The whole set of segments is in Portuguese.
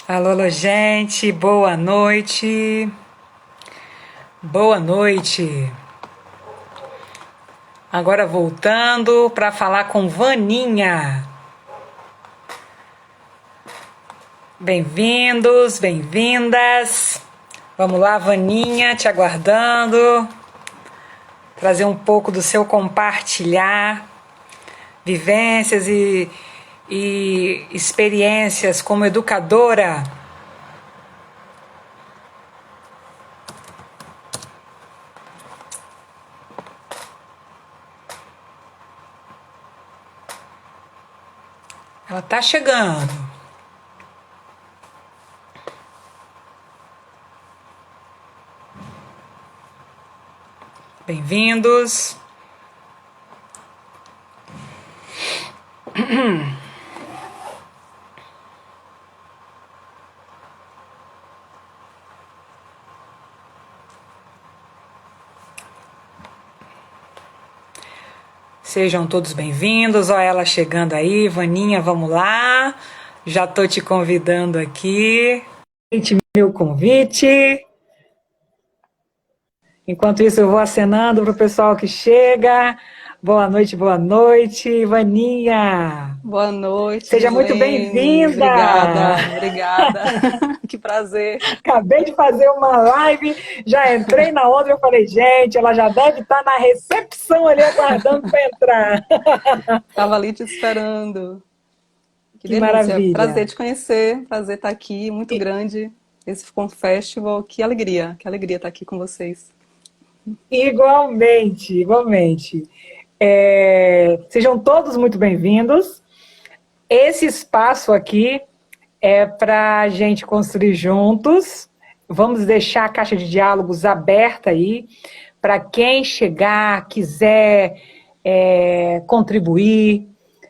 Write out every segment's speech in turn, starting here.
Alô, alô, gente, boa noite. Boa noite. Agora voltando para falar com Vaninha. Bem-vindos, bem-vindas. Vamos lá, Vaninha, te aguardando. Trazer um pouco do seu compartilhar, vivências e experiências como educadora. Ela tá chegando. Bem-vindos. Sejam todos bem-vindos. Olha ela chegando aí. Vaninha, vamos lá. Já tô te convidando aqui. Meu convite. Enquanto isso, eu vou acenando para o pessoal que chega. Boa noite, Vaninha. Boa noite, Seja Gislene. muito bem-vinda. Obrigada. Que prazer. Acabei de fazer uma live, já entrei na outra, eu falei, gente, ela já deve estar na recepção ali aguardando para entrar. Estava ali te esperando. Que delícia. Maravilha. Prazer te conhecer, prazer estar aqui, muito grande. Esse Festival, que alegria estar aqui com vocês. Igualmente. Sejam todos muito bem-vindos. Esse espaço aqui é para a gente construir juntos. Vamos deixar a caixa de diálogos aberta aí, para quem chegar, quiser contribuir,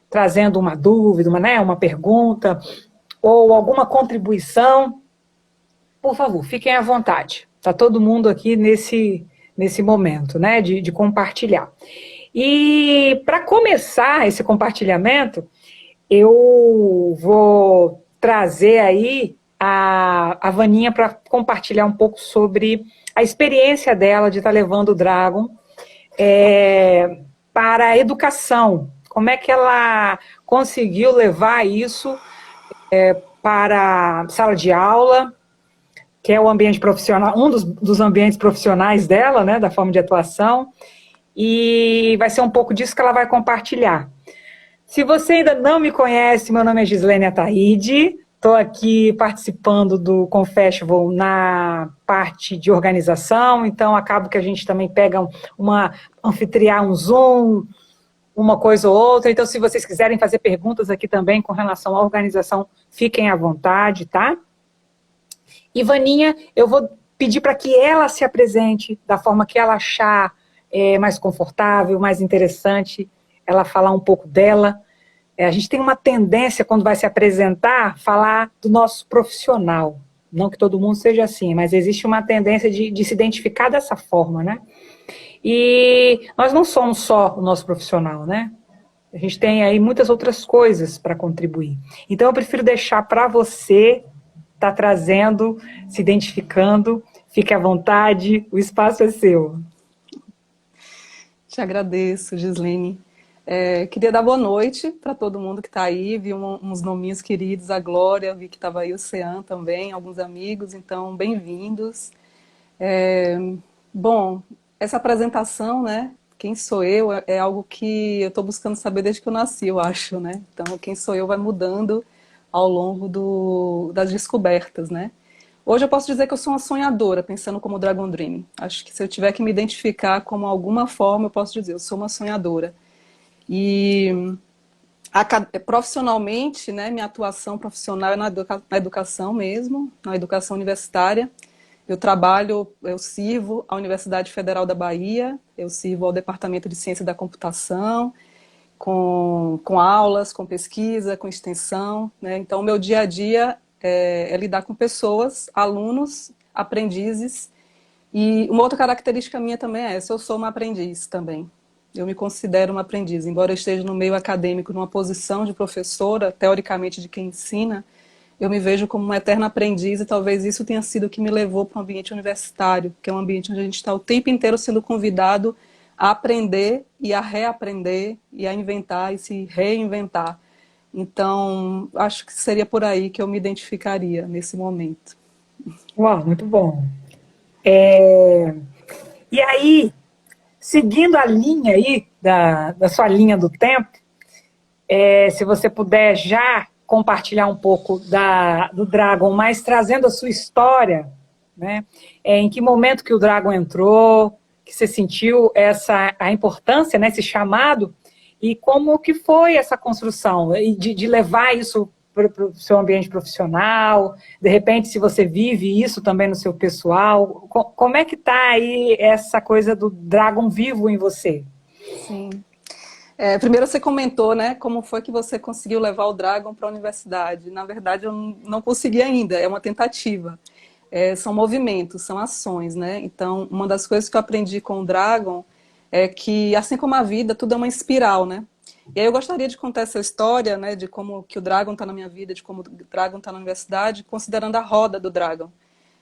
trazendo uma dúvida, uma pergunta, ou alguma contribuição, por favor, fiquem à vontade. Está todo mundo aqui nesse momento, né, de compartilhar. E para começar esse compartilhamento, eu vou trazer aí a Vaninha para compartilhar um pouco sobre a experiência dela de estar levando o Dragon para a educação. Como é que ela conseguiu levar isso para a sala de aula, que é o ambiente profissional, um dos ambientes profissionais dela, né, da forma de atuação, e vai ser um pouco disso que ela vai compartilhar. Se você ainda não me conhece, meu nome é Gislene Ataíde, estou aqui participando do Confestival na parte de organização, então acabo que a gente também pega uma anfitriã, um Zoom, uma coisa ou outra, então se vocês quiserem fazer perguntas aqui também com relação à organização, fiquem à vontade, tá? E Vaninha, eu vou pedir para que ela se apresente da forma que ela achar mais confortável, mais interessante, ela falar um pouco dela. A gente tem uma tendência, quando vai se apresentar, falar do nosso profissional. Não que todo mundo seja assim, mas existe uma tendência de se identificar dessa forma, né? E nós não somos só o nosso profissional, né? A gente tem aí muitas outras coisas para contribuir. Então, eu prefiro deixar para você estar trazendo, se identificando. Fique à vontade, o espaço é seu. Te agradeço, Gislene. Queria dar boa noite para todo mundo que está aí. Vi uns nominhos queridos, a Glória, vi que estava aí o Cean também, alguns amigos, então bem-vindos. Bom, essa apresentação, né? Quem sou eu é algo que eu estou buscando saber desde que eu nasci, eu acho, né? Então, quem sou eu vai mudando ao longo das descobertas, né? Hoje eu posso dizer que eu sou uma sonhadora, pensando como Dragon Dream. Acho que se eu tiver que me identificar como alguma forma, eu posso dizer, eu sou uma sonhadora. E profissionalmente, né, minha atuação profissional é na educação mesmo, na educação universitária. Eu sirvo à Universidade Federal da Bahia, eu sirvo ao Departamento de Ciência da Computação, com aulas, com pesquisa, com extensão, né? Então, o meu dia a dia é lidar com pessoas, alunos, aprendizes, e uma outra característica minha também é essa, eu sou uma aprendiz também. Eu me considero uma aprendiz. Embora eu esteja no meio acadêmico, numa posição de professora, teoricamente de quem ensina, eu me vejo como uma eterna aprendiz e talvez isso tenha sido o que me levou para o ambiente universitário, que é um ambiente onde a gente está o tempo inteiro sendo convidado a aprender e a reaprender e a inventar e se reinventar. Então, acho que seria por aí que eu me identificaria nesse momento. Uau, muito bom. E aí, seguindo a linha aí da sua linha do tempo, se você puder já compartilhar um pouco do Dragon, mas trazendo a sua história, né? Em que momento que o Dragon entrou, que você sentiu a importância, né, esse chamado, e como que foi essa construção, e de levar isso para o seu ambiente profissional, de repente se você vive isso também no seu pessoal, como é que está aí essa coisa do Dragon vivo em você? Sim. Primeiro você comentou, né, como foi que você conseguiu levar o Dragon para a universidade. Na verdade, eu não consegui ainda, é uma tentativa. São movimentos, são ações, né? Então, uma das coisas que eu aprendi com o Dragon é que, assim como a vida, tudo é uma espiral, né? E aí eu gostaria de contar essa história, né, de como que o Dragon está na minha vida, de como o Dragon está na universidade, considerando a roda do Dragon.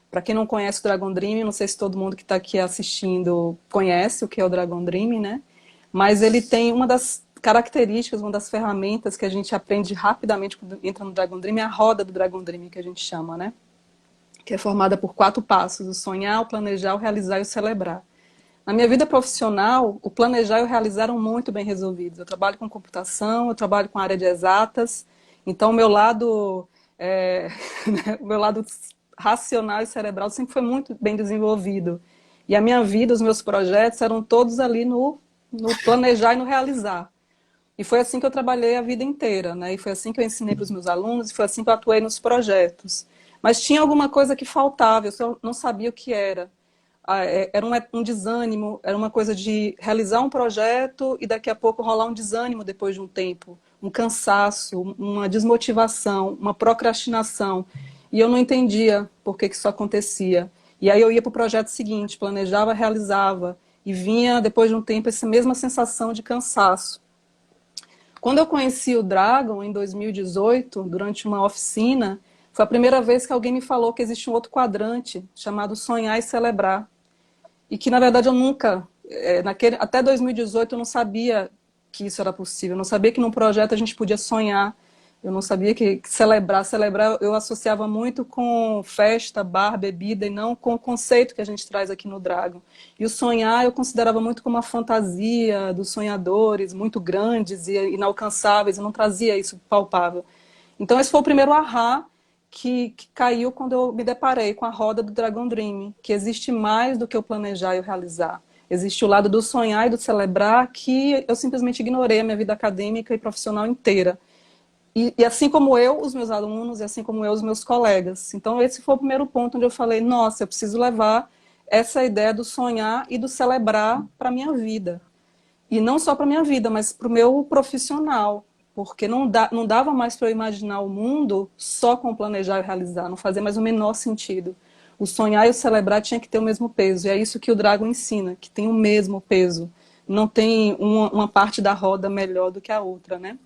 Para quem não conhece o Dragon Dream, não sei se todo mundo que está aqui assistindo conhece o que é o Dragon Dream, né? Mas ele tem uma das características, uma das ferramentas que a gente aprende rapidamente quando entra no Dragon Dream, é a roda do Dragon Dream, que a gente chama, né? Que é formada por 4 passos: o sonhar, o planejar, o realizar e o celebrar. Na minha vida profissional, o planejar e o realizar eram muito bem resolvidos. Eu trabalho com computação, eu trabalho com área de exatas, então o meu lado, o meu lado racional e cerebral sempre foi muito bem desenvolvido. E a minha vida, os meus projetos eram todos ali no planejar e no realizar. E foi assim que eu trabalhei a vida inteira, né? E foi assim que eu ensinei para os meus alunos, e foi assim que eu atuei nos projetos. Mas tinha alguma coisa que faltava, eu só não sabia o que era. Era um desânimo, era uma coisa de realizar um projeto e daqui a pouco rolar um desânimo depois de um tempo, um cansaço, uma desmotivação, uma procrastinação. E eu não entendia por que isso acontecia. E aí eu ia para o projeto seguinte, planejava, realizava, e vinha depois de um tempo essa mesma sensação de cansaço. Quando eu conheci o Dragon, em 2018, durante uma oficina, foi a primeira vez que alguém me falou que existe um outro quadrante, chamado sonhar e celebrar. E que, na verdade, eu nunca, até 2018, eu não sabia que isso era possível. Eu não sabia que num projeto a gente podia sonhar. Eu não sabia que celebrar eu associava muito com festa, bar, bebida, e não com o conceito que a gente traz aqui no Dragon. E o sonhar eu considerava muito como uma fantasia dos sonhadores, muito grandes e inalcançáveis, eu não trazia isso palpável. Então esse foi o primeiro ahá que caiu quando eu me deparei com a roda do Dragon Dream, que existe mais do que o planejar e o realizar. Existe o lado do sonhar e do celebrar que eu simplesmente ignorei a minha vida acadêmica e profissional inteira. E assim como eu, os meus alunos, e assim como eu, os meus colegas. Então, esse foi o primeiro ponto onde eu falei, nossa, eu preciso levar essa ideia do sonhar e do celebrar para a minha vida. E não só para a minha vida, mas para o meu profissional. Porque não dava mais para eu imaginar o mundo só com planejar e realizar. Não fazia mais o menor sentido. O sonhar e o celebrar tinha que ter o mesmo peso. E é isso que o Dragon ensina, que tem o mesmo peso. Não tem uma parte da roda melhor do que a outra, né?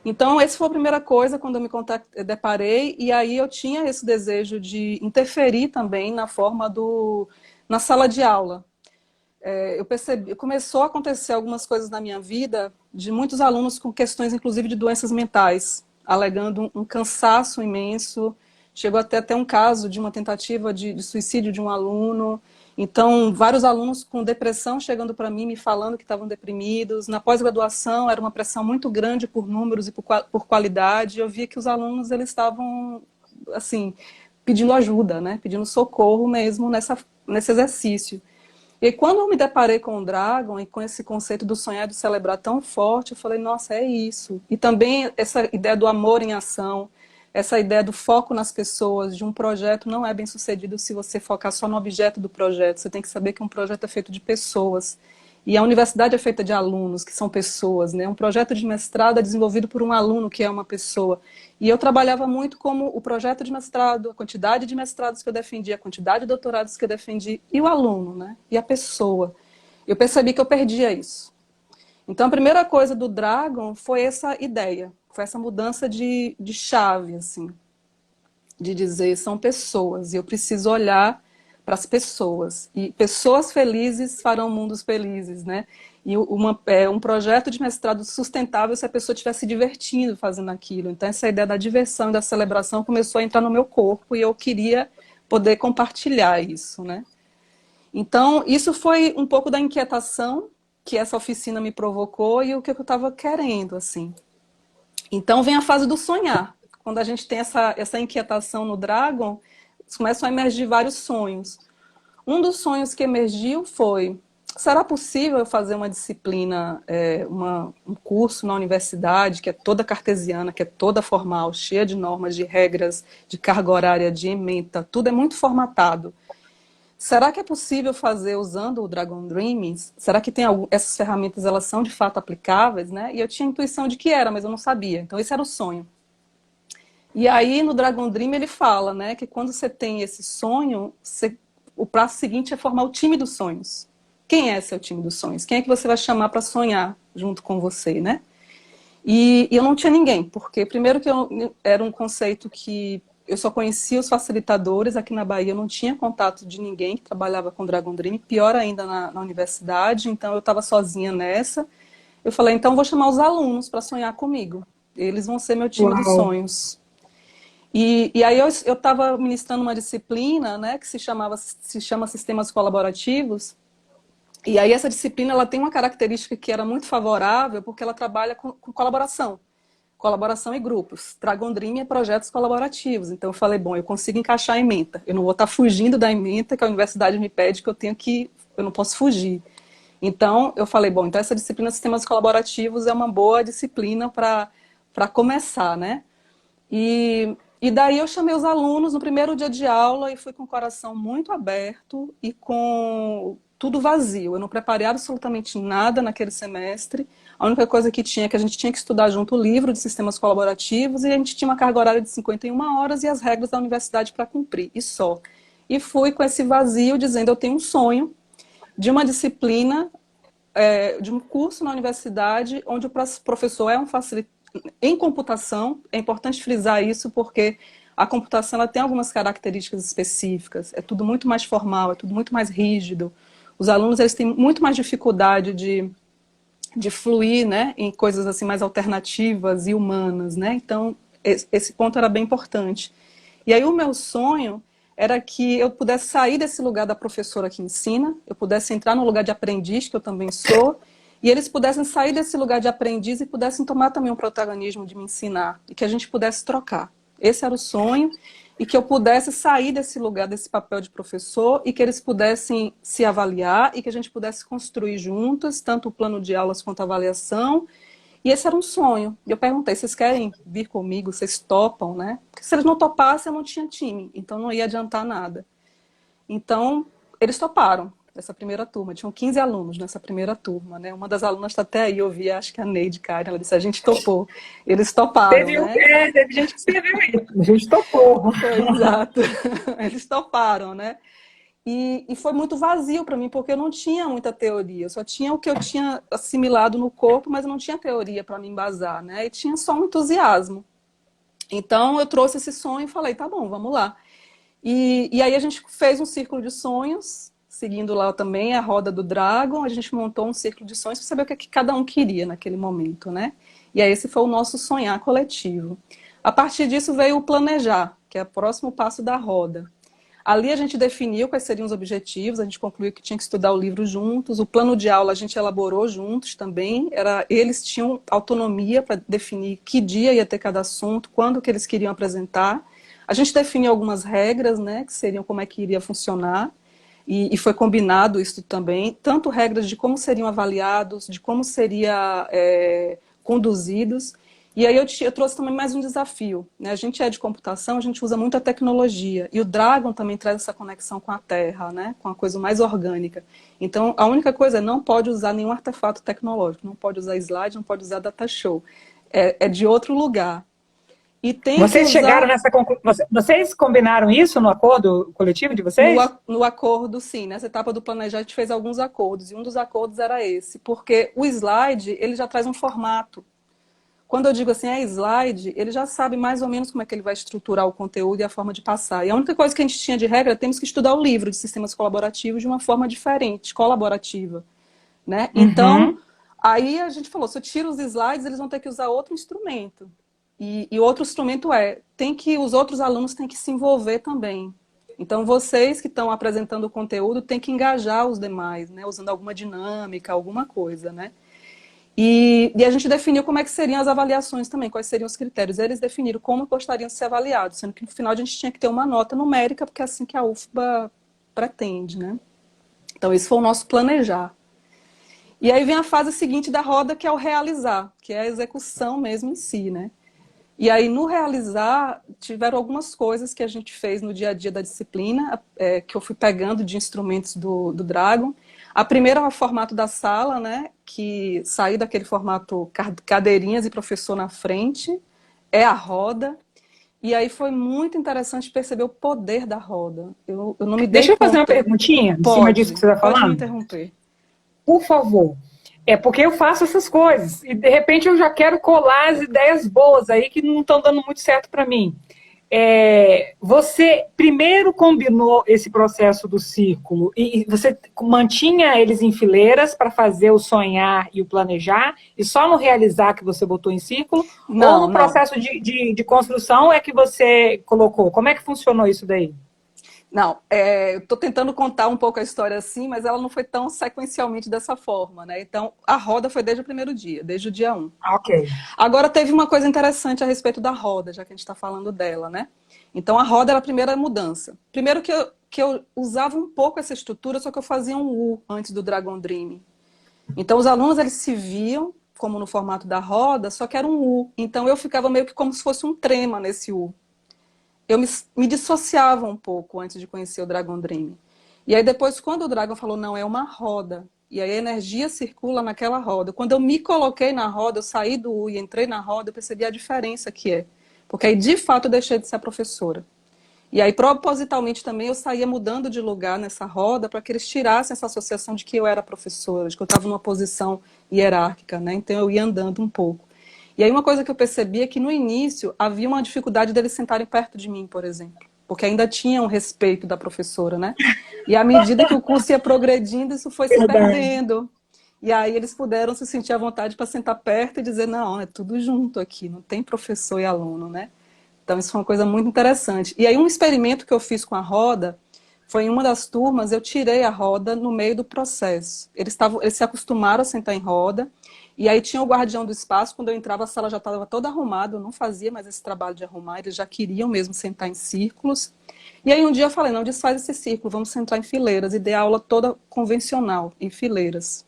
Então, essa foi a primeira coisa quando eu me deparei, e aí eu tinha esse desejo de interferir também na sala de aula. Eu percebi, começou a acontecer algumas coisas na minha vida de muitos alunos com questões, inclusive, de doenças mentais, alegando um cansaço imenso. Chegou até um caso de uma tentativa de suicídio de um aluno. Então, vários alunos com depressão chegando para mim, me falando que estavam deprimidos. Na pós-graduação, era uma pressão muito grande por números e por qualidade. Eu via que os alunos eles estavam, assim, pedindo ajuda, né? Pedindo socorro mesmo nesse exercício. E quando eu me deparei com o Dragon e com esse conceito do sonhar e do celebrar tão forte, eu falei, nossa, é isso. E também essa ideia do amor em ação, essa ideia do foco nas pessoas, de um projeto não é bem sucedido se você focar só no objeto do projeto. Você tem que saber que um projeto é feito de pessoas. E a universidade é feita de alunos, que são pessoas, né? Um projeto de mestrado é desenvolvido por um aluno, que é uma pessoa. E eu trabalhava muito como o projeto de mestrado, a quantidade de mestrados que eu defendi, a quantidade de doutorados que eu defendi, e o aluno, né? E a pessoa. Eu percebi que eu perdia isso. Então, a primeira coisa do Dragon foi essa ideia, foi essa mudança de chave, assim, de dizer, são pessoas, e eu preciso olhar para as pessoas. E pessoas felizes farão mundos felizes, né? E um projeto de mestrado sustentável se a pessoa estiver se divertindo fazendo aquilo. Então, essa ideia da diversão e da celebração começou a entrar no meu corpo e eu queria poder compartilhar isso, né? Então, isso foi um pouco da inquietação que essa oficina me provocou e o que eu estava querendo, assim. Então, vem a fase do sonhar. Quando a gente tem essa inquietação no Dragon, começam a emergir vários sonhos. Um dos sonhos que emergiu foi: será possível eu fazer uma disciplina, um curso na universidade que é toda cartesiana, que é toda formal, cheia de normas, de regras, de carga horária, de ementa, tudo é muito formatado. Será que é possível fazer usando o Dragon Dreaming? Será que essas ferramentas elas são de fato aplicáveis, né? E eu tinha a intuição de que era, mas eu não sabia. Então esse era o sonho. E aí no Dragon Dream ele fala, né, que quando você tem esse sonho, o passo seguinte é formar o time dos sonhos. Quem é seu time dos sonhos? Quem é que você vai chamar para sonhar junto com você, né? E eu não tinha ninguém, porque primeiro que era um conceito que eu só conhecia os facilitadores aqui na Bahia, eu não tinha contato de ninguém que trabalhava com Dragon Dream, pior ainda na universidade, então eu estava sozinha nessa. Eu falei, então vou chamar os alunos para sonhar comigo. Eles vão ser meu time dos Uau. sonhos. E aí eu estava ministrando uma disciplina, né, que se chama Sistemas Colaborativos. E aí essa disciplina ela tem uma característica que era muito favorável, porque ela trabalha com colaboração em grupos. Dragon Dream é projetos colaborativos. Então eu falei, bom, eu consigo encaixar a ementa. Eu não vou estar fugindo da ementa que a universidade me pede que eu não posso fugir. Então eu falei, bom, então essa disciplina de sistemas colaborativos é uma boa disciplina para começar, né? E daí eu chamei os alunos no primeiro dia de aula e fui com o coração muito aberto e com tudo vazio. Eu não preparei absolutamente nada naquele semestre. A única coisa que tinha é que a gente tinha que estudar junto o livro de sistemas colaborativos e a gente tinha uma carga horária de 51 horas e as regras da universidade para cumprir, e só. E fui com esse vazio dizendo, eu tenho um sonho de uma disciplina, de um curso na universidade onde o professor é um facilitador em computação. É importante frisar isso porque a computação ela tem algumas características específicas, é tudo muito mais formal, é tudo muito mais rígido. Os alunos eles têm muito mais dificuldade de fluir, né, em coisas assim mais alternativas e humanas, né? Então, esse ponto era bem importante. E aí o meu sonho era que eu pudesse sair desse lugar da professora que ensina, eu pudesse entrar no lugar de aprendiz, que eu também sou, e eles pudessem sair desse lugar de aprendiz e pudessem tomar também um protagonismo de me ensinar, e que a gente pudesse trocar. Esse era o sonho, e que eu pudesse sair desse lugar, desse papel de professor, e que eles pudessem se avaliar, e que a gente pudesse construir juntas, tanto o plano de aulas quanto a avaliação. E esse era um sonho. E eu perguntei, vocês querem vir comigo? Vocês topam, né? Porque se eles não topassem, eu não tinha time, então não ia adiantar nada. Então, eles toparam essa primeira turma. Tinham 15 alunos nessa primeira turma, né? Uma das alunas está até aí, eu vi, acho que a Neide, cara, ela disse, a gente topou. Eles toparam, né? Teve gente que escreveu isso, a gente topou. Foi, exato. Eles toparam, né? E foi muito vazio para mim, porque eu não tinha muita teoria. Eu só tinha o que eu tinha assimilado no corpo, mas eu não tinha teoria para me embasar, né? E tinha só um entusiasmo. Então, eu trouxe esse sonho e falei, tá bom, vamos lá. E aí a gente fez um círculo de sonhos, seguindo lá também a roda do Dragon. A gente montou um círculo de sonhos para saber o que cada um queria naquele momento, né? E aí esse foi o nosso sonhar coletivo. A partir disso veio o planejar, que é o próximo passo da roda. Ali a gente definiu quais seriam os objetivos, a gente concluiu que tinha que estudar o livro juntos, o plano de aula a gente elaborou juntos também, eles tinham autonomia para definir que dia ia ter cada assunto, quando que eles queriam apresentar. A gente definiu algumas regras, né, que seriam como é que iria funcionar, e foi combinado isso também, tanto regras de como seriam avaliados, de como seria conduzidos. E aí eu trouxe também mais um desafio, né? A gente é de computação, a gente usa muita tecnologia, e o Dragon também traz essa conexão com a Terra, né? Com a coisa mais orgânica. Então, a única coisa é não pode usar nenhum artefato tecnológico, não pode usar slide, não pode usar data show. É de outro lugar. E tem que Vocês chegaram usar nessa conclusão? Vocês combinaram isso no acordo coletivo de no, vocês? no acordo, sim. Nessa etapa do planejar, a gente fez alguns acordos. E um dos acordos era esse. Porque o slide, ele já traz um formato. Quando eu digo assim, é slide, ele já sabe mais ou menos como é que ele vai estruturar o conteúdo e a forma de passar. E a única coisa que a gente tinha de regra, temos que estudar o livro de sistemas colaborativos de uma forma diferente, colaborativa, né? Então, Uhum. aí a gente falou, se eu tiro os slides, eles vão ter que usar outro instrumento. E outro instrumento os outros alunos têm que se envolver também. Então, vocês que estão apresentando o conteúdo têm que engajar os demais, né? Usando alguma dinâmica, alguma coisa, né? E a gente definiu como é que seriam as avaliações também, quais seriam os critérios. Eles definiram como gostariam de ser avaliados, sendo que no final a gente tinha que ter uma nota numérica, porque é assim que a UFBA pretende, né? Então, esse foi o nosso planejar. E aí vem a fase seguinte da roda, que é o realizar, que é a execução mesmo em si, né? E aí, no realizar, tiveram algumas coisas que a gente fez no dia a dia da disciplina, que eu fui pegando de instrumentos do Dragon. A primeira é o formato da sala, né? Que saiu daquele formato cadeirinhas e professor na frente, é a roda. E aí foi muito interessante perceber o poder da roda. Eu não me dei Deixa eu fazer uma conta. perguntinha em cima disso que Pode, você está pode me falando. interromper. Por favor. É porque eu faço essas coisas e de repente eu já quero colar as ideias boas aí que não estão dando muito certo para mim. Você primeiro combinou esse processo do círculo e você mantinha eles em fileiras para fazer o sonhar e o planejar, e só no realizar que você botou em círculo, ou Não, no não. processo de construção é que você colocou? Como é que funcionou isso daí? Não, eu estou tentando contar um pouco a história assim, mas ela não foi tão sequencialmente dessa forma, né? Então, a roda foi desde o primeiro dia, desde o dia 1. Ah, ok. Agora, teve uma coisa interessante a respeito da roda, já que a gente está falando dela, né? Então, a roda era a primeira mudança. Primeiro que eu usava um pouco essa estrutura, só que eu fazia um U antes do Dragon Dream. Então, os alunos, eles se viam como no formato da roda, só que era um U. Então, eu ficava meio que como se fosse um trema nesse U. Eu me dissociava um pouco antes de conhecer o Dragon Dream. E aí depois, quando o Dragon falou, não, é uma roda, e aí a energia circula naquela roda. Quando eu me coloquei na roda, eu saí do U e entrei na roda, eu percebi a diferença que é. Porque aí, de fato, eu deixei de ser a professora. E aí, propositalmente também, eu saía mudando de lugar nessa roda para que eles tirassem essa associação de que eu era professora, de que eu estava numa posição hierárquica, né? Então, eu ia andando um pouco. E aí uma coisa que eu percebi é que no início havia uma dificuldade deles sentarem perto de mim, por exemplo, porque ainda tinha um respeito da professora, né? E à medida que o curso ia progredindo, isso foi se Verdade. perdendo. E aí eles puderam se sentir à vontade para sentar perto e dizer, não, é tudo junto aqui, não tem professor e aluno, né? Então isso foi uma coisa muito interessante. E aí um experimento que eu fiz com a roda foi em uma das turmas, eu tirei a roda no meio do processo. Eles se acostumaram a sentar em roda, e aí tinha o guardião do espaço, quando eu entrava a sala já estava toda arrumada, eu não fazia mais esse trabalho de arrumar, eles já queriam mesmo sentar em círculos. E aí um dia eu falei, não, desfaz esse círculo, vamos sentar em fileiras, e dei a aula toda convencional, em fileiras.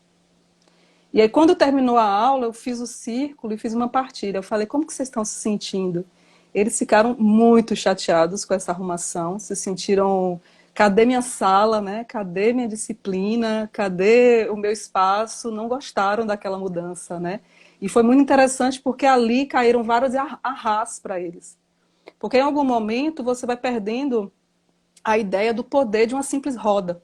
E aí quando terminou a aula, eu fiz o círculo e fiz uma partilha. Eu falei, como que vocês estão se sentindo? Eles ficaram muito chateados com essa arrumação, se sentiram, cadê minha sala, né? Cadê minha disciplina? Cadê o meu espaço? Não gostaram daquela mudança, né? E foi muito interessante porque ali caíram vários arras para eles. Porque em algum momento você vai perdendo a ideia do poder de uma simples roda.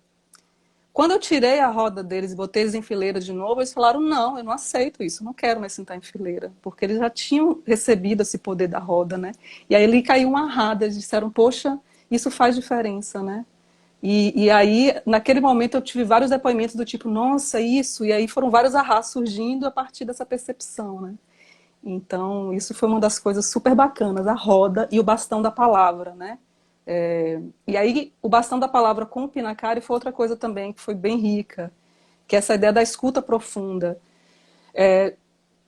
Quando eu tirei a roda deles e botei eles em fileira de novo, eles falaram, não, eu não aceito isso, eu não quero mais sentar em fileira, porque eles já tinham recebido esse poder da roda, né? E aí ele caiu uma rada, eles disseram, poxa, isso faz diferença, né? E aí, naquele momento, eu tive vários depoimentos do tipo, nossa, isso, e aí foram vários arras surgindo a partir dessa percepção, né? Então, isso foi uma das coisas super bacanas, a roda e o bastão da palavra, né? E aí, o bastão da palavra com o Pinacari foi outra coisa também que foi bem rica, que é essa ideia da escuta profunda.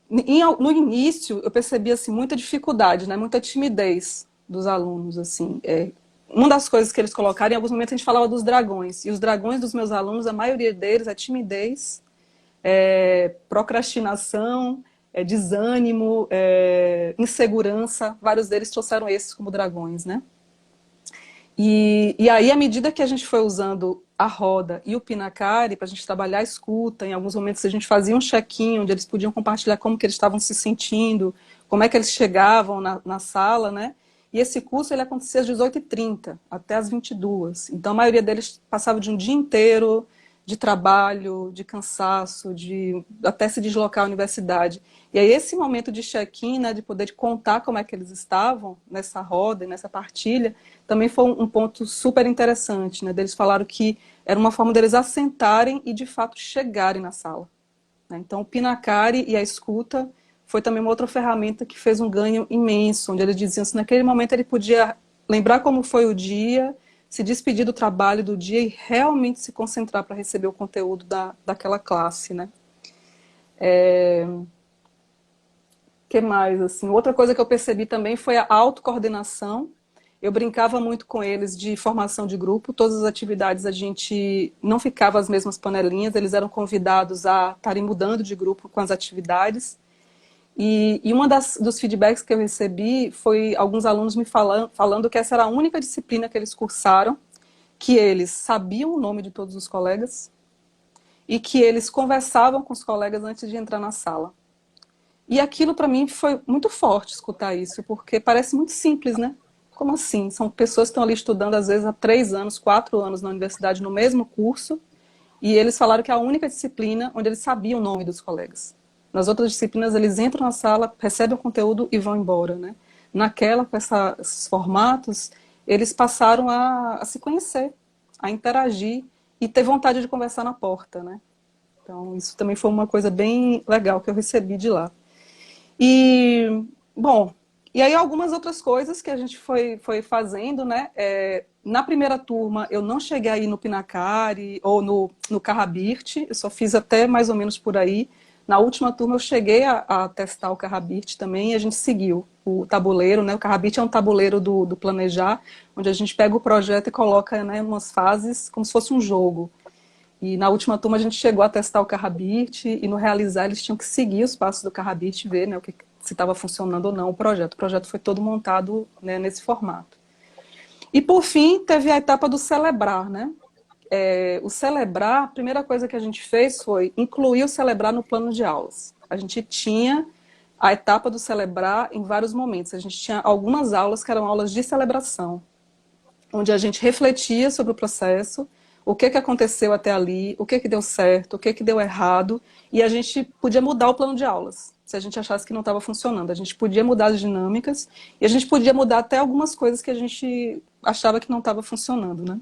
No início, eu percebi assim, muita dificuldade, né? Muita timidez dos alunos. Assim. Uma das coisas que eles colocaram, em alguns momentos a gente falava dos dragões, e os dragões dos meus alunos, a maioria deles é timidez, procrastinação, desânimo, insegurança. Vários deles trouxeram esses como dragões, né? E aí, à medida que a gente foi usando a roda e o Pinacari, para a gente trabalhar a escuta. Em alguns momentos a gente fazia um check-in, onde eles podiam compartilhar como que eles estavam se sentindo, como é que eles chegavam na sala, né? E esse curso ele acontecia às 18h30 até às 22h. Então a maioria deles passava de um dia inteiro de trabalho, de cansaço, de até se deslocar à universidade. E aí esse momento de check-in, né, de poder contar como é que eles estavam nessa roda e nessa partilha, também foi um ponto super interessante, né? Eles falaram que era uma forma deles assentarem e de fato chegarem na sala, né? Então o Pinacari e a escuta foi também uma outra ferramenta que fez um ganho imenso, onde eles diziam que naquele momento ele podia lembrar como foi o dia, se despedir do trabalho do dia e realmente se concentrar para receber o conteúdo daquela classe, né? Que mais, assim? Outra coisa que eu percebi também foi a autocoordenação. Eu brincava muito com eles de formação de grupo, todas as atividades a gente não ficava as mesmas panelinhas, eles eram convidados a estarem mudando de grupo com as atividades. E uma dos feedbacks que eu recebi foi alguns alunos me falando que essa era a única disciplina que eles cursaram, que eles sabiam o nome de todos os colegas e que eles conversavam com os colegas antes de entrar na sala. E aquilo para mim foi muito forte escutar isso, porque parece muito simples, né? Como assim? São pessoas que estão ali estudando às vezes há 3 anos, 4 anos na universidade no mesmo curso, e eles falaram que é a única disciplina onde eles sabiam o nome dos colegas. Nas outras disciplinas, eles entram na sala, recebem o conteúdo e vão embora, né? Naquela, com esses formatos, eles passaram a se conhecer, a interagir e ter vontade de conversar na porta, né? Então, isso também foi uma coisa bem legal que eu recebi de lá. E, bom, e aí algumas outras coisas que a gente foi fazendo, né? Na primeira turma, eu não cheguei aí no Pinacari ou no Carrabirt, eu só fiz até mais ou menos por aí. Na última turma, eu cheguei a testar o Carrabirt também e a gente seguiu o tabuleiro, né? O Carrabirt é um tabuleiro do Planejar, onde a gente pega o projeto e coloca, né, umas fases como se fosse um jogo. E na última turma a gente chegou a testar o Carrabirt e no realizar eles tinham que seguir os passos do Carrabirt e ver, né, se estava funcionando ou não o projeto. O projeto foi todo montado, né, nesse formato. E por fim teve a etapa do celebrar, né? O celebrar, a primeira coisa que a gente fez foi incluir o celebrar no plano de aulas. A gente tinha a etapa do celebrar em vários momentos. A gente tinha algumas aulas que eram aulas de celebração, onde a gente refletia sobre o processo, o que aconteceu até ali, o que deu certo, o que deu errado, e a gente podia mudar o plano de aulas, se a gente achasse que não estava funcionando. A gente podia mudar as dinâmicas, e a gente podia mudar até algumas coisas que a gente achava que não estava funcionando, né?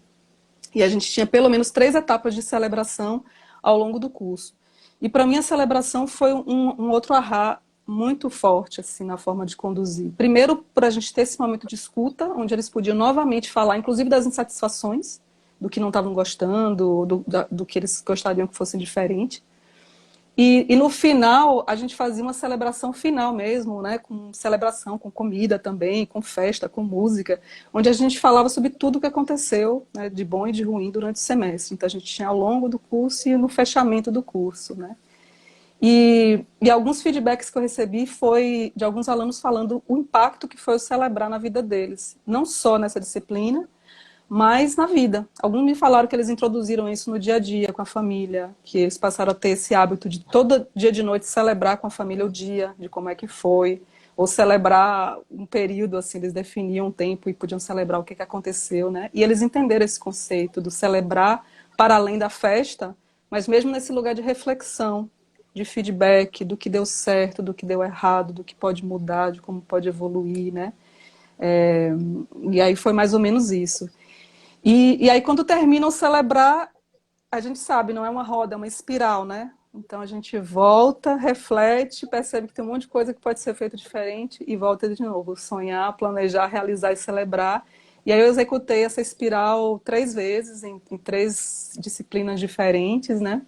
E a gente tinha pelo menos 3 etapas de celebração ao longo do curso. E para mim a celebração foi um outro ahá muito forte assim, na forma de conduzir. Primeiro, para a gente ter esse momento de escuta, onde eles podiam novamente falar, inclusive das insatisfações, do que não estavam gostando, do que eles gostariam que fosse diferente. E no final, a gente fazia uma celebração final mesmo, né? Com celebração, com comida também, com festa, com música, onde a gente falava sobre tudo o que aconteceu, né, de bom e de ruim durante o semestre. Então a gente tinha ao longo do curso e no fechamento do curso, né? E alguns feedbacks que eu recebi foi de alguns alunos falando o impacto que foi o celebrar na vida deles, não só nessa disciplina, mas na vida. Alguns me falaram que eles introduziram isso no dia a dia com a família, que eles passaram a ter esse hábito de todo dia de noite celebrar com a família o dia, de como é que foi, ou celebrar um período, assim, eles definiam um tempo e podiam celebrar o que aconteceu, né? E eles entenderam esse conceito do celebrar para além da festa, mas mesmo nesse lugar de reflexão, de feedback, do que deu certo, do que deu errado, do que pode mudar, de como pode evoluir, né? E aí foi mais ou menos isso. E aí, quando termina o celebrar, a gente sabe, não é uma roda, é uma espiral, né? Então a gente volta, reflete, percebe que tem um monte de coisa que pode ser feita diferente e volta de novo. Sonhar, planejar, realizar e celebrar. E aí eu executei essa espiral 3 vezes, em 3 disciplinas diferentes, né?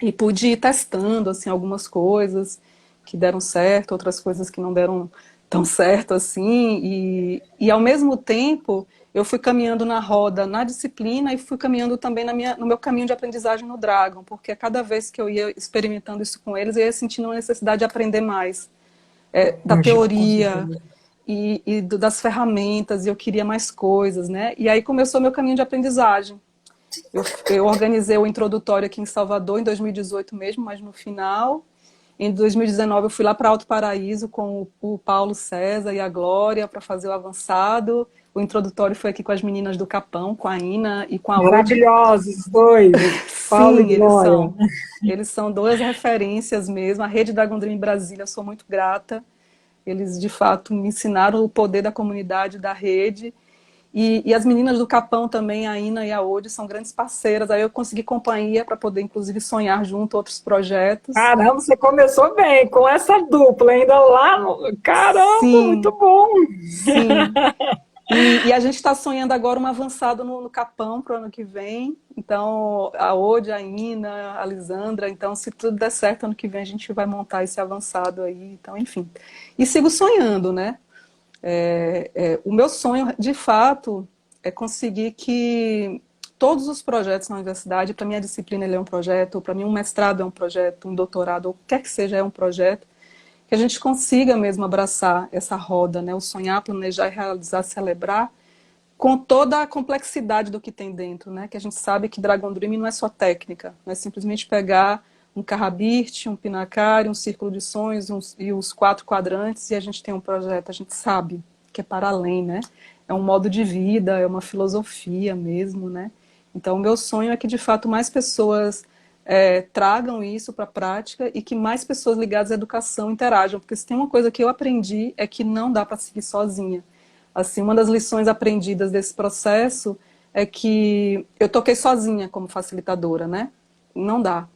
E pude ir testando, assim, algumas coisas que deram certo, outras coisas que não deram tão certo, assim. E ao mesmo tempo eu fui caminhando na roda, na disciplina, e fui caminhando também no meu caminho de aprendizagem no Dragon, porque a cada vez que eu ia experimentando isso com eles, eu ia sentindo uma necessidade de aprender mais, da teoria das ferramentas, e eu queria mais coisas, né? E aí começou meu caminho de aprendizagem. Eu organizei o introdutório aqui em Salvador em 2018 mesmo, mas no final. Em 2019 eu fui lá para Alto Paraíso com o Paulo César e a Glória para fazer o avançado. O introdutório foi aqui com as meninas do Capão, com a Ina e com a Odi. Maravilhosos, dois, Paulo e Sim, Glória. eles são duas referências mesmo. A Rede Dragon Dream em Brasília, eu sou muito grata. Eles, de fato, me ensinaram o poder da comunidade, da rede. E as meninas do Capão também, a Ina e a Odi, são grandes parceiras. Aí eu consegui companhia para poder, inclusive, sonhar junto outros projetos. Caramba, você começou bem, com essa dupla, ainda lá no... Caramba, muito Sim, bom. sim. E a gente está sonhando agora um avançado no Capão para o ano que vem. Então, a Odi, a Ina, a Lisandra. Então, se tudo der certo, ano que vem a gente vai montar esse avançado aí. Então, enfim. E sigo sonhando, né? O meu sonho, de fato, é conseguir que todos os projetos na universidade, para mim a disciplina ele é um projeto, para mim um mestrado é um projeto, um doutorado, ou o que quer que seja é um projeto, que a gente consiga mesmo abraçar essa roda, né? O sonhar, planejar, realizar, celebrar, com toda a complexidade do que tem dentro, né? Que a gente sabe que Dragon Dream não é só técnica, não é simplesmente pegar um Carrabirt, um Pinacari, um círculo de sonhos e os 4 quadrantes e a gente tem um projeto, a gente sabe que é para além, né? É um modo de vida, é uma filosofia mesmo, né? Então, o meu sonho é que, de fato, mais pessoas tragam isso para a prática e que mais pessoas ligadas à educação interajam, porque se tem uma coisa que eu aprendi é que não dá para seguir sozinha. Assim, uma das lições aprendidas desse processo é que eu toquei sozinha como facilitadora, né? Não dá.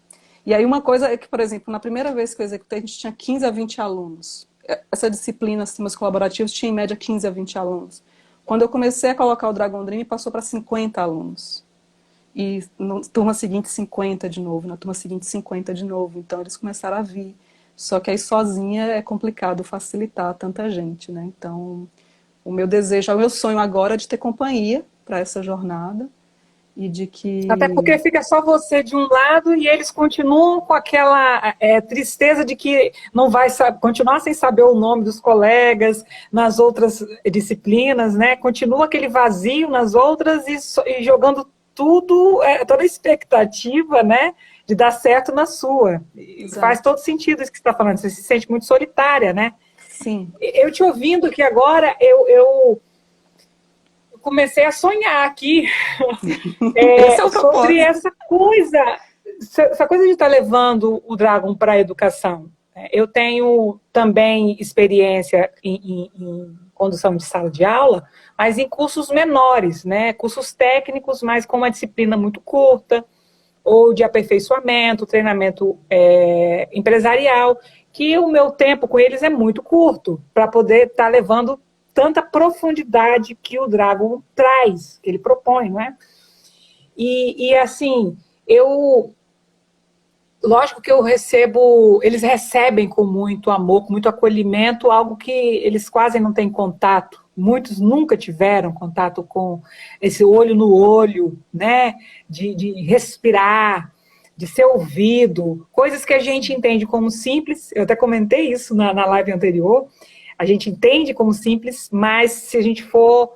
E aí uma coisa é que, por exemplo, na primeira vez que eu executei, a gente tinha 15 a 20 alunos. Essa disciplina, sistemas colaborativos, tinha em média 15 a 20 alunos. Quando eu comecei a colocar o Dragon Dream, passou para 50 alunos. E na turma seguinte 50 de novo, na turma seguinte 50 de novo. Então eles começaram a vir. Só que aí sozinha é complicado facilitar tanta gente, né? Então o meu desejo, o meu sonho agora é de ter companhia para essa jornada e de Até que... porque fica só você de um lado e eles continuam com aquela tristeza de que não vai continuar sem saber o nome dos colegas nas outras disciplinas, né? Continua aquele vazio nas outras e jogando tudo, toda a expectativa, né? De dar certo na sua. E faz Exato. todo sentido isso que você está falando. Você se sente muito solitária, né? Sim. Eu te ouvindo aqui agora, eu comecei a sonhar aqui Esse é o sobre propósito. essa coisa de estar levando o Dragon para a educação. Eu tenho também experiência em condução de sala de aula, mas em cursos menores, né? Cursos técnicos, mas com uma disciplina muito curta, ou de aperfeiçoamento, treinamento empresarial, que o meu tempo com eles é muito curto, para poder estar levando tanta profundidade que o Dragon traz, que ele propõe, não é? E assim, eu. Lógico que eu recebo, eles recebem com muito amor, com muito acolhimento, algo que eles quase não têm contato. Muitos nunca tiveram contato com esse olho no olho, né? De respirar, de ser ouvido, coisas que a gente entende como simples. Eu até comentei isso na live anterior. A gente entende como simples, mas se a gente for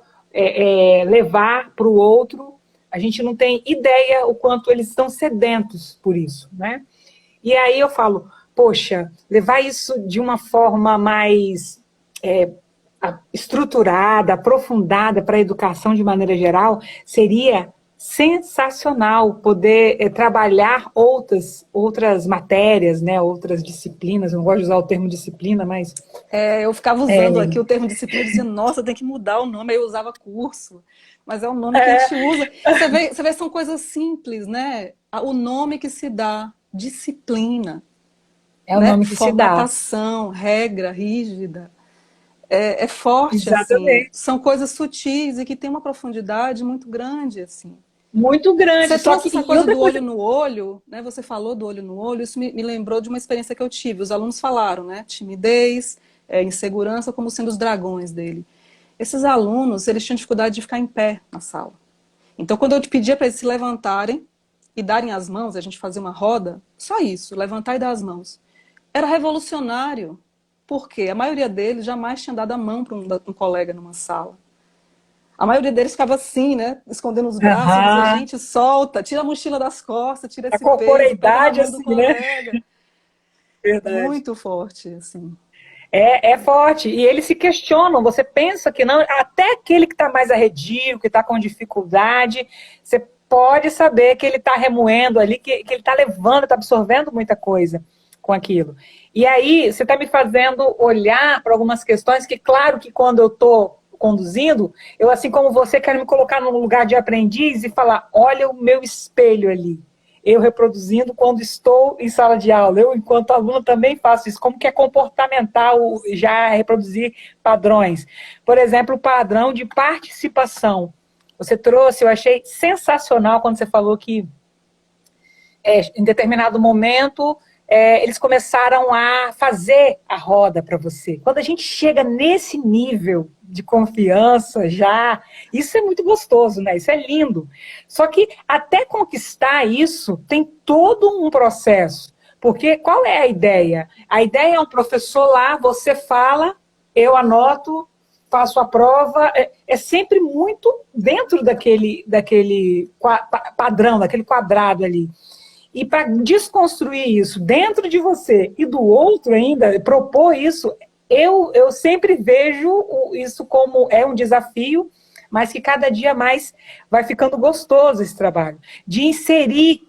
levar para o outro, a gente não tem ideia o quanto eles estão sedentos por isso, né? E aí eu falo, poxa, levar isso de uma forma mais estruturada, aprofundada para a educação de maneira geral, seria sensacional poder trabalhar outras matérias, né, outras disciplinas. Eu não gosto de usar o termo disciplina, mas Eu ficava usando aqui o termo disciplina, dizendo, nossa, tem que mudar o nome, aí eu usava curso. Mas é o nome que a gente usa. Você vê, são coisas simples, né? O nome que se dá, disciplina, é o né? nome que se dá. Formatação, regra rígida. É forte, assim. Exatamente. São coisas sutis e que tem uma profundidade muito grande, assim. Muito grande, Você só trouxe que essa e coisa outra do coisa. olho no olho, né? Você falou do olho no olho, isso me lembrou de uma experiência que eu tive. Os alunos falaram, né? Timidez, insegurança como sendo os dragões dele. Esses alunos, eles tinham dificuldade de ficar em pé na sala. Então, quando eu te pedia para eles se levantarem e darem as mãos, a gente fazia uma roda, só isso, levantar e dar as mãos. Era revolucionário, porque a maioria deles jamais tinha dado a mão para um colega numa sala. A maioria deles ficava assim, né? Escondendo os braços e dizia, Aham. gente, solta, tira a mochila das costas, tira A esse peso, pega na corporeidade, mão do assim, né? colega. Verdade. Muito forte, assim. É forte. E eles se questionam. Você pensa que não. Até aquele que está mais arredio, que está com dificuldade, você pode saber que ele está remoendo ali, que ele está levando, está absorvendo muita coisa com aquilo. E aí, você está me fazendo olhar para algumas questões que, claro, que quando eu estou conduzindo, eu, assim como você, quero me colocar num lugar de aprendiz e falar: olha o meu espelho ali. Eu reproduzindo quando estou em sala de aula. Eu, enquanto aluno, também faço isso. Como que é comportamental já reproduzir padrões? Por exemplo, o padrão de participação. Você trouxe, eu achei sensacional quando você falou que em determinado momento eles começaram a fazer a roda para você. Quando a gente chega nesse nível de confiança já, isso é muito gostoso, né? Isso é lindo. Só que até conquistar isso tem todo um processo. Porque qual é a ideia? A ideia é um professor lá, você fala, eu anoto, faço a prova, é sempre muito dentro daquele padrão, daquele quadrado ali. E para desconstruir isso dentro de você e do outro ainda, propor isso, eu sempre vejo isso como é um desafio, mas que cada dia mais vai ficando gostoso esse trabalho. De inserir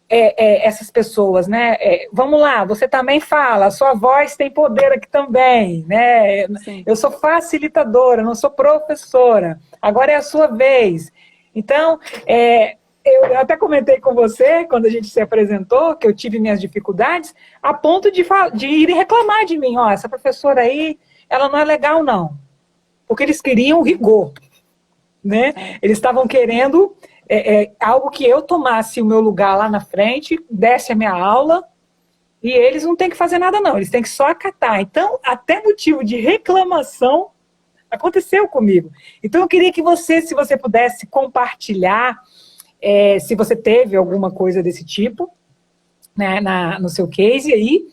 essas pessoas, né? Vamos lá, você também fala, a sua voz tem poder aqui também, né? Sim. Eu sou facilitadora, não sou professora. Agora é a sua vez. Então, eu até comentei com você, quando a gente se apresentou, que eu tive minhas dificuldades, a ponto de ir reclamar de mim. Ó, essa professora aí, ela não é legal, não. Porque eles queriam rigor, né? É. Eles estavam querendo algo que eu tomasse o meu lugar lá na frente, desse a minha aula, e eles não têm que fazer nada, não. Eles têm que só acatar. Então, até motivo de reclamação aconteceu comigo. Então, eu queria que você, se você pudesse compartilhar, se você teve alguma coisa desse tipo, né, no seu case aí,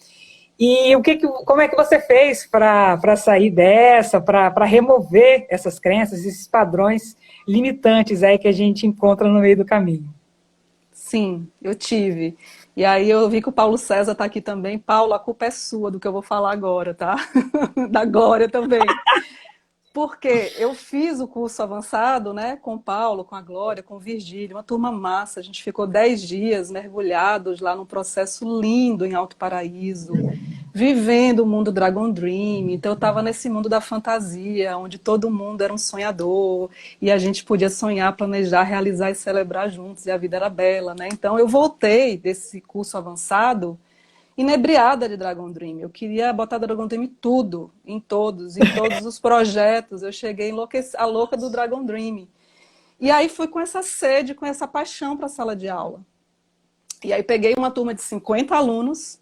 e como é que você fez para sair dessa, para remover essas crenças, esses padrões limitantes aí que a gente encontra no meio do caminho? Sim, eu tive. E aí eu vi que o Paulo César está aqui também. Paulo, a culpa é sua do que eu vou falar agora, tá? Da Glória também. Porque eu fiz o curso avançado, né, com o Paulo, com a Glória, com o Virgílio, uma turma massa. A gente ficou 10 dias mergulhados lá num processo lindo em Alto Paraíso, vivendo o mundo Dragon Dream. Então eu estava nesse mundo da fantasia, onde todo mundo era um sonhador e a gente podia sonhar, planejar, realizar e celebrar juntos, e a vida era bela, né? Então eu voltei desse curso avançado inebriada de Dragon Dream. Eu queria botar Dragon Dream em tudo, em todos os projetos. Eu cheguei a louca do Dragon Dream. E aí fui com essa sede, com essa paixão para a sala de aula. E aí peguei uma turma de 50 alunos,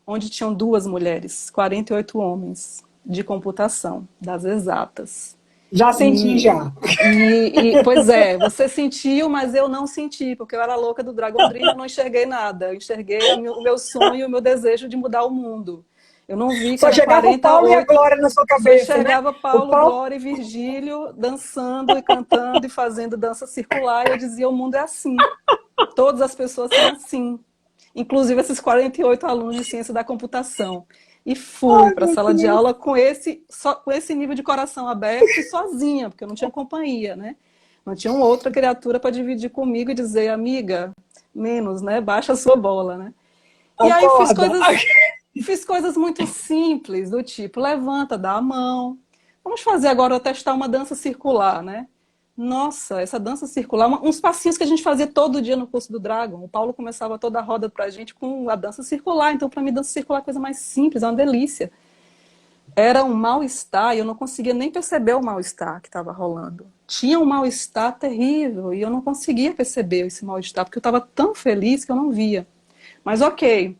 onde tinham 2 mulheres, 48 homens de computação, das exatas. Já senti, E, já. pois é, você sentiu, mas eu não senti, porque eu era louca do Dragon Dream, eu não enxerguei nada. Eu enxerguei o meu sonho, o meu desejo de mudar o mundo. Eu não vi que Só eram chegava o Paulo e a 48, Glória na sua só cabeça, né? enxergava O Paulo, Paulo, Glória e Virgílio dançando e cantando e fazendo dança circular, e eu dizia, o mundo é assim. Todas as pessoas são assim. Inclusive esses 48 alunos de ciência da computação. E fui ai, para a meu sala de Deus. aula com esse nível de coração aberto e sozinha, porque eu não tinha companhia, né? Não tinha uma outra criatura para dividir comigo e dizer, amiga, menos, né? Baixa a sua bola, né? E aí Acorda. fiz coisas muito simples, do tipo, levanta, dá a mão. Vamos fazer agora, testar uma dança circular, né? Nossa, essa dança circular, uns passinhos que a gente fazia todo dia no curso do Dragon. O Paulo começava toda a roda pra gente com a dança circular. Então, para mim, dança circular é a coisa mais simples, é uma delícia. Era um mal-estar e eu não conseguia nem perceber o mal-estar que estava rolando. Tinha um mal-estar terrível e eu não conseguia perceber esse mal-estar, porque eu estava tão feliz que eu não via. Mas ok,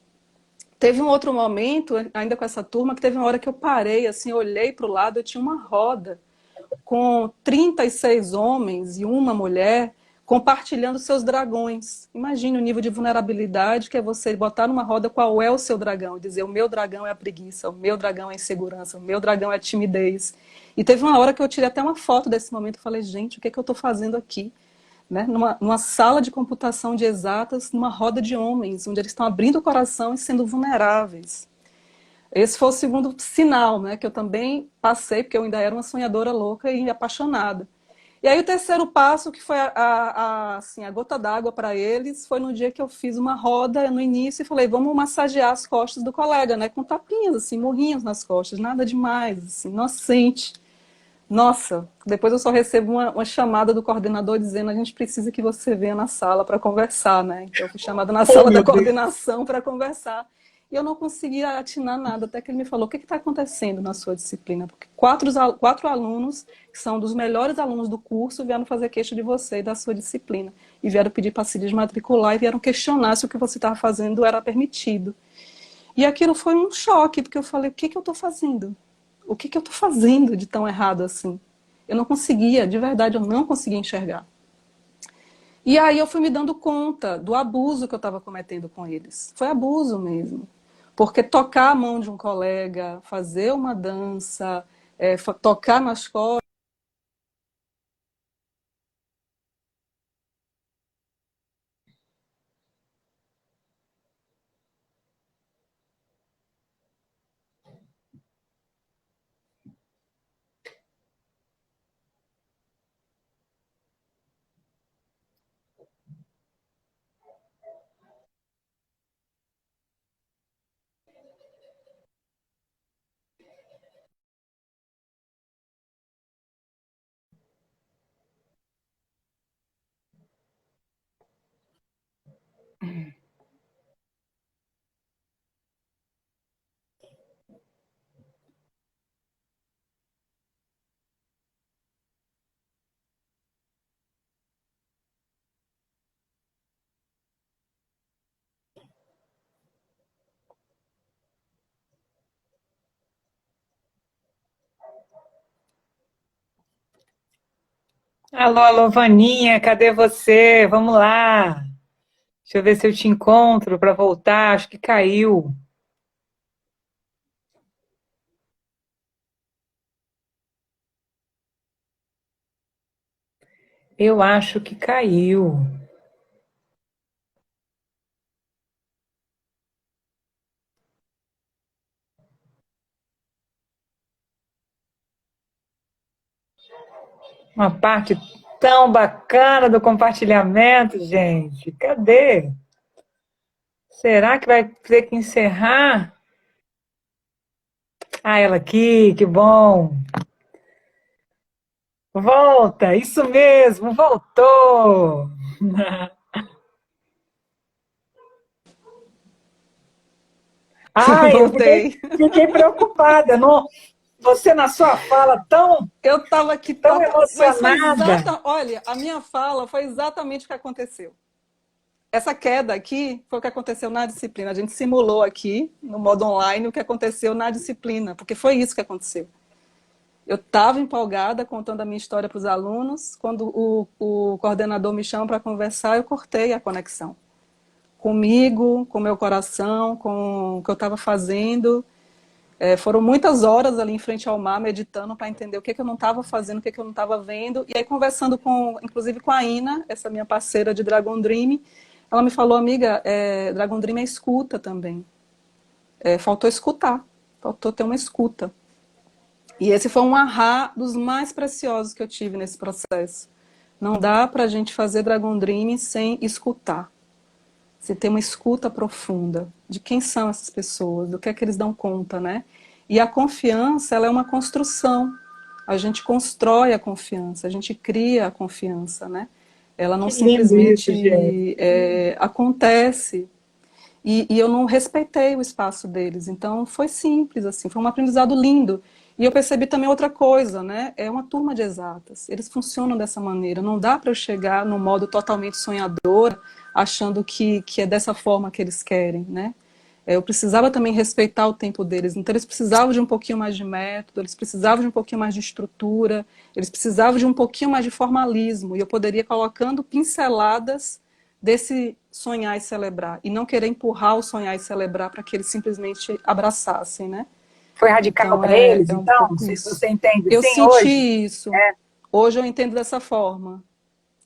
teve um outro momento, ainda com essa turma, que teve uma hora que eu parei, assim, olhei para o lado, eu tinha uma roda com 36 homens e uma mulher, compartilhando seus dragões. Imagine o nível de vulnerabilidade que é você botar numa roda qual é o seu dragão, e dizer o meu dragão é a preguiça, o meu dragão é a insegurança, o meu dragão é a timidez. E teve uma hora que eu tirei até uma foto desse momento e falei, gente, o que é que eu estou fazendo aqui? Né? Numa sala de computação de exatas, numa roda de homens, onde eles estão abrindo o coração e sendo vulneráveis. Esse foi o segundo sinal, né, que eu também passei, porque eu ainda era uma sonhadora louca e apaixonada. E aí o terceiro passo, que foi assim, a gota d'água para eles, foi no dia que eu fiz uma roda no início e falei, vamos massagear as costas do colega, né, com tapinhas, assim, morrinhos nas costas, nada demais, assim, inocente. Nossa, depois eu só recebo uma chamada do coordenador dizendo a gente precisa que você venha na sala para conversar, né? Então eu fui chamada na Oh, sala da meu Deus. coordenação para conversar. E eu não conseguia atinar nada, até que ele me falou, o que está acontecendo na sua disciplina? Porque quatro alunos, que são dos melhores alunos do curso, vieram fazer queixa de você e da sua disciplina. E vieram pedir para se desmatricular e vieram questionar se o que você estava fazendo era permitido. E aquilo foi um choque, porque eu falei, o que eu estou fazendo? O que eu estou fazendo de tão errado assim? Eu não conseguia, de verdade, eu não conseguia enxergar. E aí eu fui me dando conta do abuso que eu estava cometendo com eles. Foi abuso mesmo. Porque tocar a mão de um colega, fazer uma dança, tocar nas costas. Alô, alô, Vaninha, cadê você? Vamos lá. Deixa eu ver se eu te encontro para voltar. Acho que caiu. Eu acho que caiu. Uma parte tão bacana do compartilhamento, gente. Cadê? Será que vai ter que encerrar? Ah, ela aqui, que bom. Volta, isso mesmo, voltou. Ai, eu Voltei. fiquei preocupada. Não, você na sua fala Eu estava aqui tão mas foi emocionada. olha, a minha fala foi exatamente o que aconteceu. Essa queda aqui foi o que aconteceu na disciplina. A gente simulou aqui, no modo online, o que aconteceu na disciplina, porque foi isso que aconteceu. Eu estava empolgada contando a minha história para os alunos. Quando o coordenador me chama para conversar, eu cortei a conexão. Comigo, com o meu coração, com o que eu estava fazendo. Foram muitas horas ali em frente ao mar, meditando para entender o que eu não estava fazendo, o que eu não estava vendo. E aí, conversando inclusive com a Ina, essa minha parceira de Dragon Dream, ela me falou, amiga, Dragon Dream é escuta também. Faltou escutar, faltou ter uma escuta. E esse foi um ahá dos mais preciosos que eu tive nesse processo. Não dá para a gente fazer Dragon Dream sem escutar. Você tem uma escuta profunda de quem são essas pessoas, do que é que eles dão conta, né? E a confiança, ela é uma construção. A gente constrói a confiança, a gente cria a confiança, né? Ela não Que lindo isso, gente. simplesmente acontece. E eu não respeitei o espaço deles. Então foi simples, assim, foi um aprendizado lindo. E eu percebi também outra coisa, né? É uma turma de exatas. Eles funcionam dessa maneira. Não dá para eu chegar no modo totalmente sonhador, achando que é dessa forma que eles querem, né? Eu precisava também respeitar o tempo deles. Então, eles precisavam de um pouquinho mais de método, eles precisavam de um pouquinho mais de estrutura, eles precisavam de um pouquinho mais de formalismo. E eu poderia ir colocando pinceladas desse sonhar e celebrar. E não querer empurrar o sonhar e celebrar para que eles simplesmente abraçassem, né? Foi radical Então, para eles, é um então? pouco Se isso. você entende Eu assim senti hoje? isso. É. Hoje eu entendo dessa forma,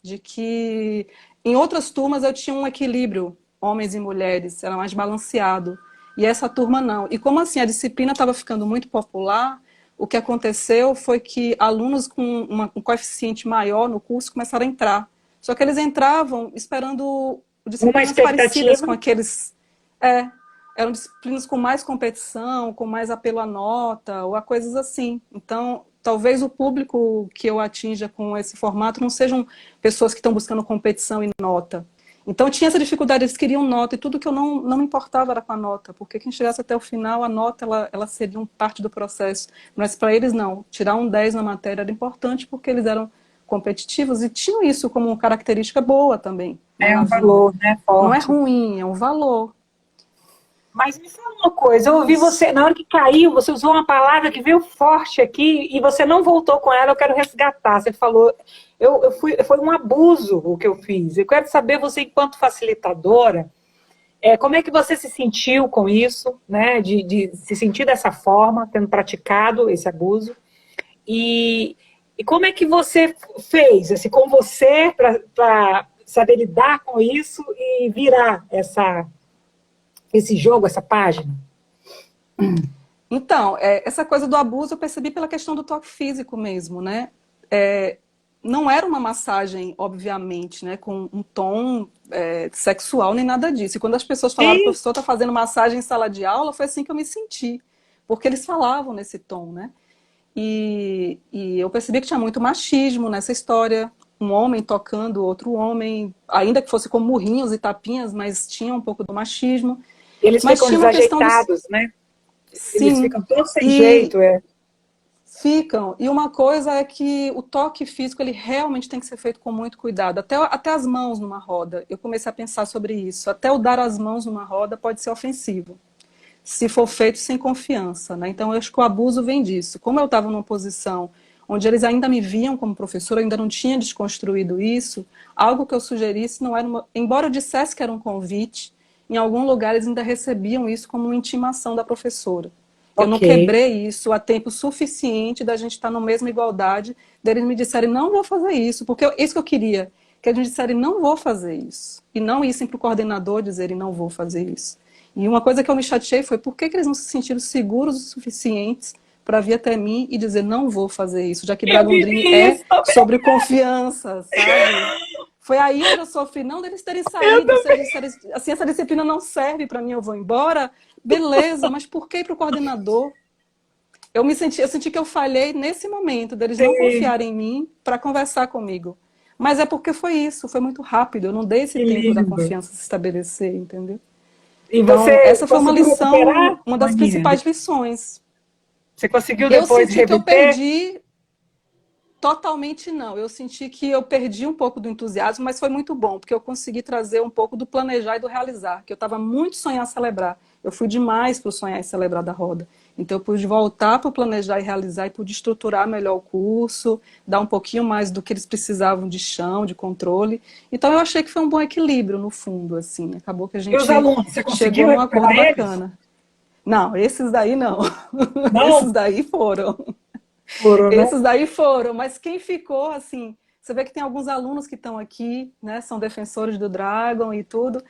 de que em outras turmas eu tinha um equilíbrio, homens e mulheres, era mais balanceado. E essa turma não. E como assim a disciplina estava ficando muito popular, o que aconteceu foi que alunos com um coeficiente maior no curso começaram a entrar. Só que eles entravam esperando Uma disciplinas parecidas expectativa. com aqueles. É, eram disciplinas com mais competição, com mais apelo à nota, ou a coisas assim. Então, talvez o público que eu atinja com esse formato não sejam pessoas que estão buscando competição e nota. Então, eu tinha essa dificuldade, eles queriam nota, e tudo que eu não me importava era com a nota, porque quem chegasse até o final, a nota, ela seria parte do processo. Mas para eles, não. Tirar um 10 na matéria era importante, porque eles eram competitivos e tinham isso como uma característica boa também, né, É na um vida. valor, né, Não é forte. ruim, é um valor. Mas me fala uma coisa, eu ouvi você, na hora que caiu, você usou uma palavra que veio forte aqui e você não voltou com ela, eu quero resgatar. Você falou, foi um abuso o que eu fiz. Eu quero saber, você, enquanto facilitadora, como é que você se sentiu com isso, né? De se sentir dessa forma, tendo praticado esse abuso. E como é que você fez, assim, com você, para saber lidar com isso e virar esse jogo, essa página? Então, essa coisa do abuso eu percebi pela questão do toque físico mesmo, né? Não era uma massagem, obviamente, né, com um tom sexual nem nada disso. E quando as pessoas falaram, o Sim, professor está fazendo massagem em sala de aula, foi assim que eu me senti. Porque eles falavam nesse tom, né? E eu percebi que tinha muito machismo nessa história. Um homem tocando outro homem, ainda que fosse com murrinhos e tapinhas, mas tinha um pouco do machismo. eles Mas ficam tinha uma questão dos. desajeitados, né? Eles Sim. ficam todos sem E jeito, é. ficam. E uma coisa é que o toque físico ele realmente tem que ser feito com muito cuidado. Até as mãos numa roda. Eu comecei a pensar sobre isso. Até o dar as mãos numa roda pode ser ofensivo, se for feito sem confiança, né? Então, eu acho que o abuso vem disso. Como eu estava numa posição onde eles ainda me viam como professora, eu ainda não tinha desconstruído isso, algo que eu sugerisse não era uma... Embora eu dissesse que era um convite, em algum lugar eles ainda recebiam isso como uma intimação da professora. Eu não Ok. quebrei isso a tempo suficiente da gente estar na mesma igualdade, deles me disserem, não vou fazer isso, porque isso que eu queria, que eles me disserem, não vou fazer isso. E não issem para o coordenador dizerem, não vou fazer isso. E uma coisa que eu me chateei foi por que eles não se sentiram seguros o suficientes para vir até mim e dizer não vou fazer isso, já que Eu Dragon Dream vivi é isso também. sobre confiança, sabe? Foi aí onde eu sofri, não deles terem Eu saído, se também. eles disserem, assim, essa disciplina não serve para mim, eu vou embora, beleza, mas por que para o coordenador? Eu senti que eu falhei nesse momento, deles não Sim, confiarem em mim para conversar comigo. Mas é porque foi isso, foi muito rápido, eu não dei esse que tempo da lindo. confiança se estabelecer, entendeu? E Então, você essa foi uma conseguiu lição, recuperar, uma das Aninha? principais lições. Você conseguiu Eu depois senti que eu reverter? perdi totalmente não. Eu senti que eu perdi um pouco do entusiasmo, mas foi muito bom, porque eu consegui trazer um pouco do planejar e do realizar, que eu estava muito sonhar celebrar. Eu fui demais para o sonhar e celebrar da roda. Então eu pude voltar para o planejar e realizar e pude estruturar melhor o curso, dar um pouquinho mais do que eles precisavam de chão, de controle. Então eu achei que foi um bom equilíbrio no fundo, assim. Acabou que a E os gente alunos, você chegou conseguiu num recuperar acordo eles? bacana. Não, esses daí não. Esses Não? daí foram. Foram, né? Esses daí foram, mas quem ficou, assim, você vê que tem alguns alunos que estão aqui, né, são defensores do Dragon e tudo.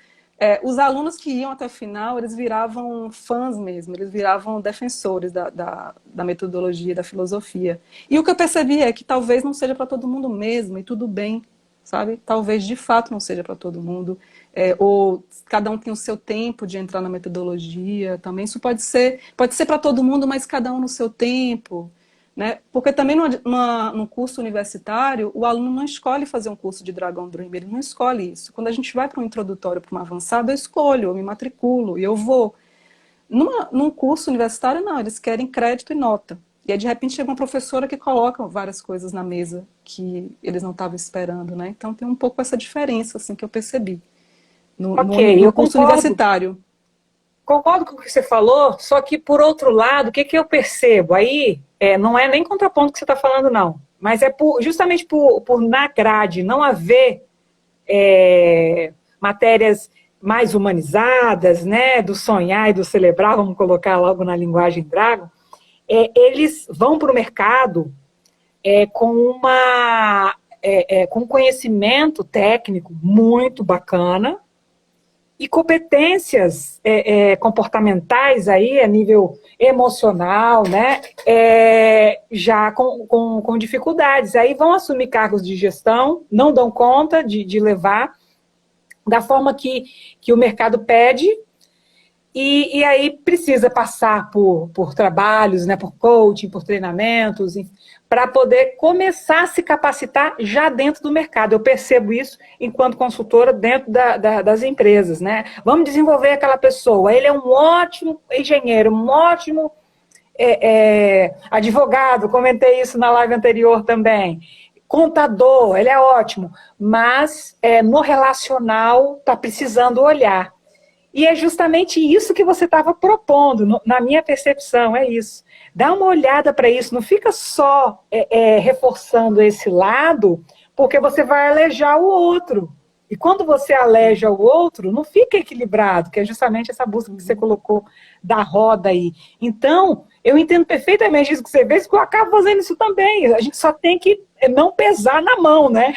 Os alunos que iam até o final, eles viravam fãs mesmo, eles viravam defensores da metodologia, da filosofia. E o que eu percebi é que talvez não seja para todo mundo mesmo, e tudo bem, sabe? Talvez de fato não seja para todo mundo, ou cada um tem o seu tempo de entrar na metodologia, também isso pode ser para todo mundo, mas cada um no seu tempo, né? Porque também no curso universitário, o aluno não escolhe fazer um curso de Dragon Dream, ele não escolhe isso. Quando a gente vai para um introdutório, para um avançado, eu escolho, eu me matriculo e eu vou. Num curso universitário, não, eles querem crédito e nota. E aí, de repente, chega uma professora que coloca várias coisas na mesa que eles não estavam esperando, né? Então, tem um pouco essa diferença, assim, que eu percebi Ok, no eu curso concordo. universitário. concordo com o que você falou, só que, por outro lado, o que, que eu percebo? Aí, não é nem contraponto o que você está falando, não. Mas é justamente por na grade não haver matérias mais humanizadas, né, do sonhar e do celebrar, vamos colocar logo na linguagem Dragon, eles vão para o mercado com um conhecimento técnico muito bacana, e competências comportamentais aí a nível emocional, né? Já com dificuldades. Aí vão assumir cargos de gestão, não dão conta de levar da forma que o mercado pede, e aí precisa passar por trabalhos, né, por coaching, por treinamentos, para poder começar a se capacitar já dentro do mercado. Eu percebo isso enquanto consultora dentro das empresas, né? Vamos desenvolver aquela pessoa. Ele é um ótimo engenheiro, um ótimo advogado, comentei isso na live anterior também. Contador, ele é ótimo, mas no relacional está precisando olhar. E é justamente isso que você estava propondo, na minha percepção, é isso. Dá uma olhada para isso, não fica só reforçando esse lado, porque você vai alejar o outro. E quando você aleja o outro, não fica equilibrado, que é justamente essa busca que você colocou da roda aí. Então, eu entendo perfeitamente isso que você fez, porque eu acabo fazendo isso também. A gente só tem que não pesar na mão, né?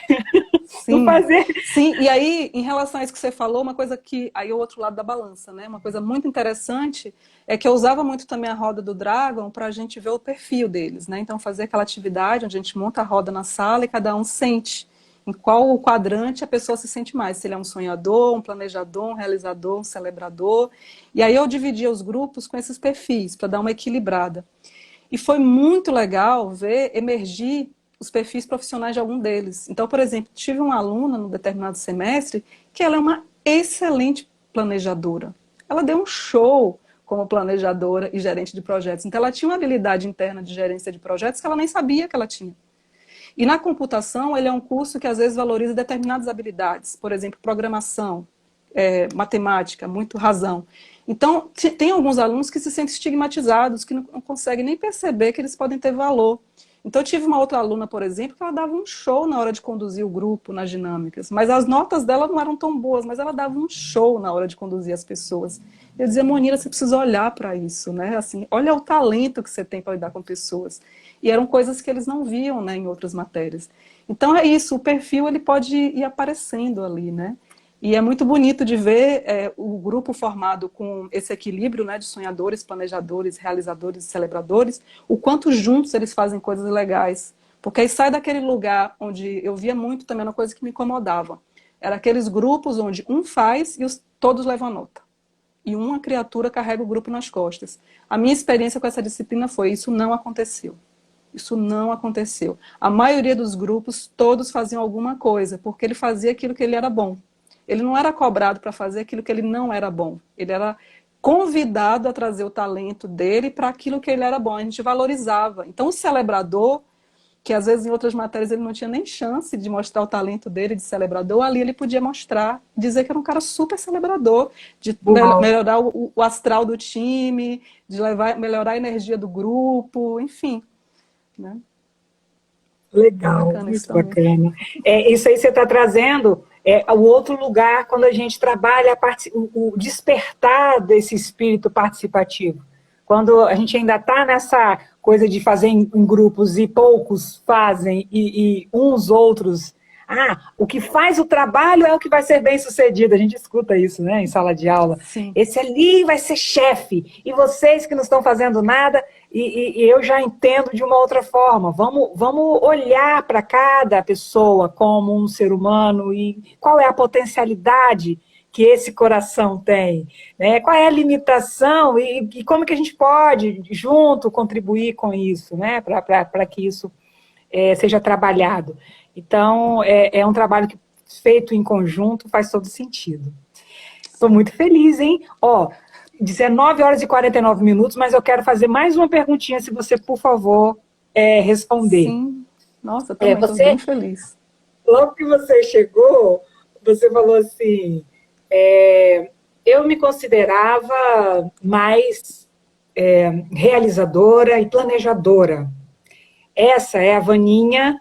Sim, não fazer... sim, e aí, em relação a isso que você falou, uma coisa que, aí é o outro lado da balança, né? Uma coisa muito interessante é que eu usava muito também a roda do Dragon para a gente ver o perfil deles, né? Então, fazer aquela atividade onde a gente monta a roda na sala e cada um sente em qual quadrante a pessoa se sente mais. Se ele é um sonhador, um planejador, um realizador, um celebrador. E aí eu dividia os grupos com esses perfis, para dar uma equilibrada. E foi muito legal ver emergir os perfis profissionais de algum deles. Então, por exemplo, tive uma aluna no determinado semestre que ela é uma excelente planejadora. Ela deu um show como planejadora e gerente de projetos. Então, ela tinha uma habilidade interna de gerência de projetos que ela nem sabia que ela tinha. E na computação, ele é um curso que às vezes valoriza determinadas habilidades, por exemplo, programação, matemática, muito razão. Então, tem alguns alunos que se sentem estigmatizados, que não conseguem nem perceber que eles podem ter valor. Então, eu tive uma outra aluna, por exemplo, que ela dava um show na hora de conduzir o grupo nas dinâmicas, mas as notas dela não eram tão boas, mas ela dava um show na hora de conduzir as pessoas. Eu dizia, Monira, você precisa olhar para isso, né? Assim, olha o talento que você tem para lidar com pessoas. E eram coisas que eles não viam, né, em outras matérias. Então é isso, o perfil ele pode ir aparecendo ali, né? E é muito bonito de ver o grupo formado com esse equilíbrio, né, de sonhadores, planejadores, realizadores e celebradores, o quanto juntos eles fazem coisas legais. Porque aí sai daquele lugar onde eu via muito também uma coisa que me incomodava. Era aqueles grupos onde um faz e todos levam a nota. E uma criatura carrega o grupo nas costas. A minha experiência com essa disciplina foi, isso não aconteceu. Isso não aconteceu. A maioria dos grupos, todos faziam alguma coisa, porque ele fazia aquilo que ele era bom. Ele não era cobrado para fazer aquilo que ele não era bom. Ele era convidado a trazer o talento dele para aquilo que ele era bom. A gente valorizava. Então, o celebrador, que às vezes em outras matérias ele não tinha nem chance de mostrar o talento dele de celebrador, ali ele podia mostrar, dizer que era um cara super celebrador, de melhorar o astral do time, de melhorar a energia do grupo, enfim. Né? Legal, Bacana muito isso também. bacana. Isso aí você está trazendo o outro lugar quando a gente trabalha o despertar desse espírito participativo. Quando a gente ainda está nessa coisa de fazer em grupos e poucos fazem e uns outros... o que faz o trabalho é o que vai ser bem sucedido. A gente escuta isso, né, em sala de aula. Sim. Esse ali vai ser chefe. E vocês que não estão fazendo nada, e eu já entendo de uma outra forma. Vamos olhar para cada pessoa como um ser humano e qual é a potencialidade que esse coração tem, né? Qual é a limitação e como que a gente pode, junto, contribuir com isso, né? Para que isso seja trabalhado. Então, é um trabalho que, feito em conjunto, faz todo sentido. Estou muito feliz, hein? 19 horas e 49 minutos, mas eu quero fazer mais uma perguntinha, se você, por favor, responder. Sim. Nossa, também estou bem feliz. Logo que você chegou, você falou assim, eu me considerava mais realizadora e planejadora. Essa é a Vaninha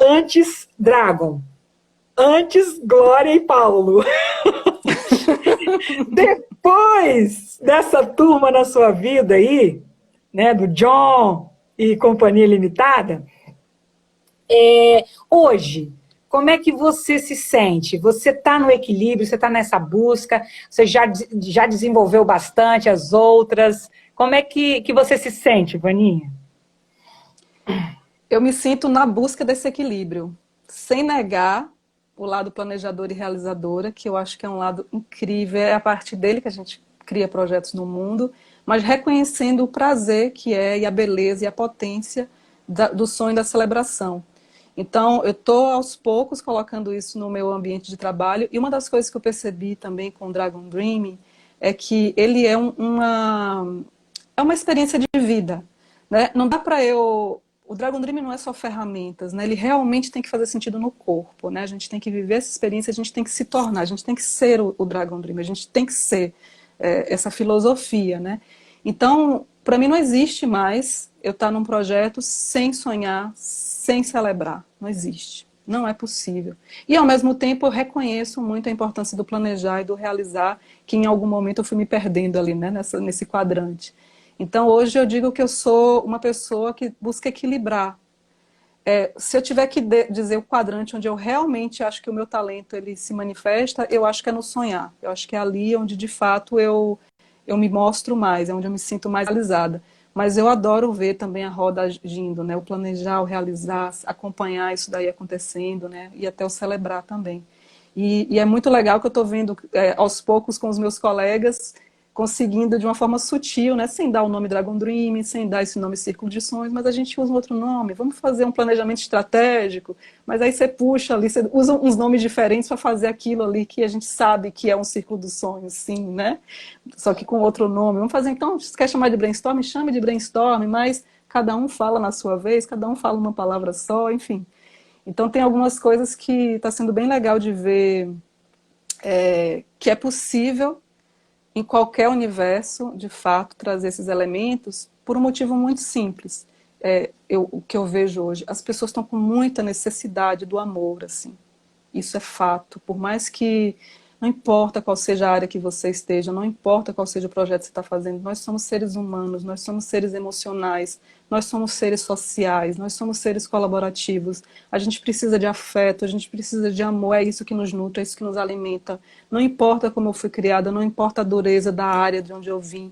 antes Dragon, antes Glória e Paulo. Depois dessa turma na sua vida aí, né, do John e Companhia Limitada, hoje, como é que você se sente? Você está no equilíbrio, você está nessa busca, você já desenvolveu bastante as outras. Como é que você se sente, Vaninha? Eu me sinto na busca desse equilíbrio, sem negar o lado planejadora e realizadora, que eu acho que é um lado incrível, é a partir dele que a gente cria projetos no mundo, mas reconhecendo o prazer que é, e a beleza e a potência do sonho da celebração. Então, eu estou aos poucos colocando isso no meu ambiente de trabalho, e uma das coisas que eu percebi também com o Dragon Dreaming é que ele é uma experiência de vida, né? Não dá para eu... O Dragon Dream não é só ferramentas, né? Ele realmente tem que fazer sentido no corpo, né? A gente tem que viver essa experiência, a gente tem que se tornar, a gente tem que ser o Dragon Dream, a gente tem que ser essa filosofia, né? Então, para mim não existe mais eu estar num projeto sem sonhar, sem celebrar. Não existe. Não é possível. E, ao mesmo tempo, eu reconheço muito a importância do planejar e do realizar, que em algum momento eu fui me perdendo ali, né? Nesse quadrante. Então, hoje eu digo que eu sou uma pessoa que busca equilibrar. Se eu tiver que dizer o quadrante onde eu realmente acho que o meu talento ele se manifesta, eu acho que é no sonhar. Eu acho que é ali onde, de fato, eu me mostro mais, é onde eu me sinto mais realizada. Mas eu adoro ver também a roda agindo, né? O planejar, o realizar, acompanhar isso daí acontecendo, né? E até o celebrar também. E é muito legal que eu estou vendo aos poucos com os meus colegas conseguindo de uma forma sutil, né, sem dar o nome Dragon Dream, sem dar esse nome Círculo de Sonhos, mas a gente usa um outro nome, vamos fazer um planejamento estratégico, mas aí você puxa ali, você usa uns nomes diferentes para fazer aquilo ali que a gente sabe que é um Círculo dos Sonhos, sim, né? Só que com outro nome. Vamos fazer então, se quer chamar de brainstorm, chame de brainstorm, mas cada um fala na sua vez, cada um fala uma palavra só, enfim. Então tem algumas coisas que está sendo bem legal de ver que é possível em qualquer universo, de fato, trazer esses elementos por um motivo muito simples. O que eu vejo hoje, as pessoas estão com muita necessidade do amor, assim. Isso é fato. Por mais que não importa qual seja a área que você esteja, não importa qual seja o projeto que você está fazendo, nós somos seres humanos, nós somos seres emocionais, nós somos seres sociais, nós somos seres colaborativos. A gente precisa de afeto, a gente precisa de amor, é isso que nos nutre, é isso que nos alimenta. Não importa como eu fui criada, não importa a dureza da área de onde eu vim.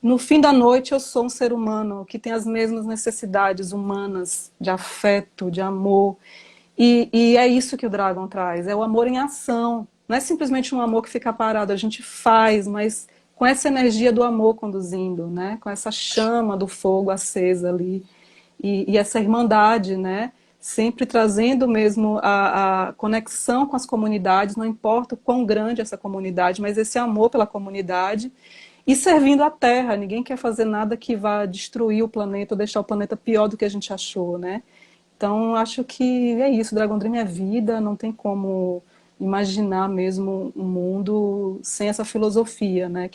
No fim da noite, eu sou um ser humano que tem as mesmas necessidades humanas de afeto, de amor. E é isso que o Dragon traz, é o amor em ação. Não é simplesmente um amor que fica parado, a gente faz, mas com essa energia do amor conduzindo, né? Com essa chama do fogo acesa ali. E essa irmandade, né? Sempre trazendo mesmo a conexão com as comunidades, não importa o quão grande essa comunidade, mas esse amor pela comunidade e servindo a Terra. Ninguém quer fazer nada que vá destruir o planeta ou deixar o planeta pior do que a gente achou, né? Então, acho que é isso. Dragon Dream é vida, não tem como imaginar mesmo um mundo sem essa filosofia, né?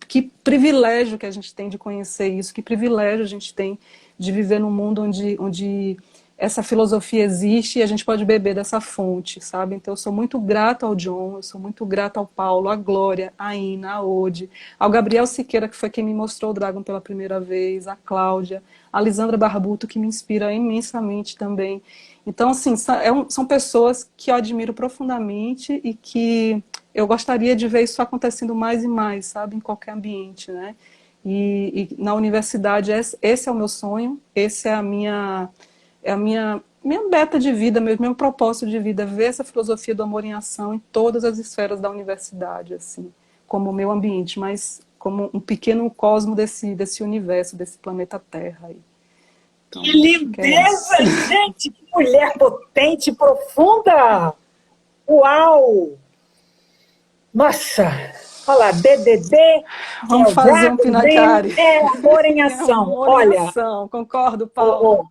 Que privilégio que a gente tem de conhecer isso, que privilégio a gente tem de viver num mundo onde essa filosofia existe e a gente pode beber dessa fonte, sabe? Então eu sou muito grata ao John, eu sou muito grata ao Paulo, à Glória, à Ina, à Ode, ao Gabriel Siqueira, que foi quem me mostrou o Dragon pela primeira vez, à Cláudia, a Lisandra Barbuto, que me inspira imensamente também. Então, assim, são pessoas que eu admiro profundamente e que eu gostaria de ver isso acontecendo mais e mais, sabe, em qualquer ambiente, né? E na universidade, esse é o meu sonho, esse é a minha meta de vida, meu propósito de vida, ver essa filosofia do amor em ação em todas as esferas da universidade, assim, como o meu ambiente, mas como um pequeno cosmo desse universo, desse planeta Terra aí. Então, que lindeza, gente! Que mulher potente, profunda! Uau! Nossa! Olha lá, DDD... Vamos fazer um Pinacari. Amor em ação. Amor Olha, em ação, concordo, Paulo.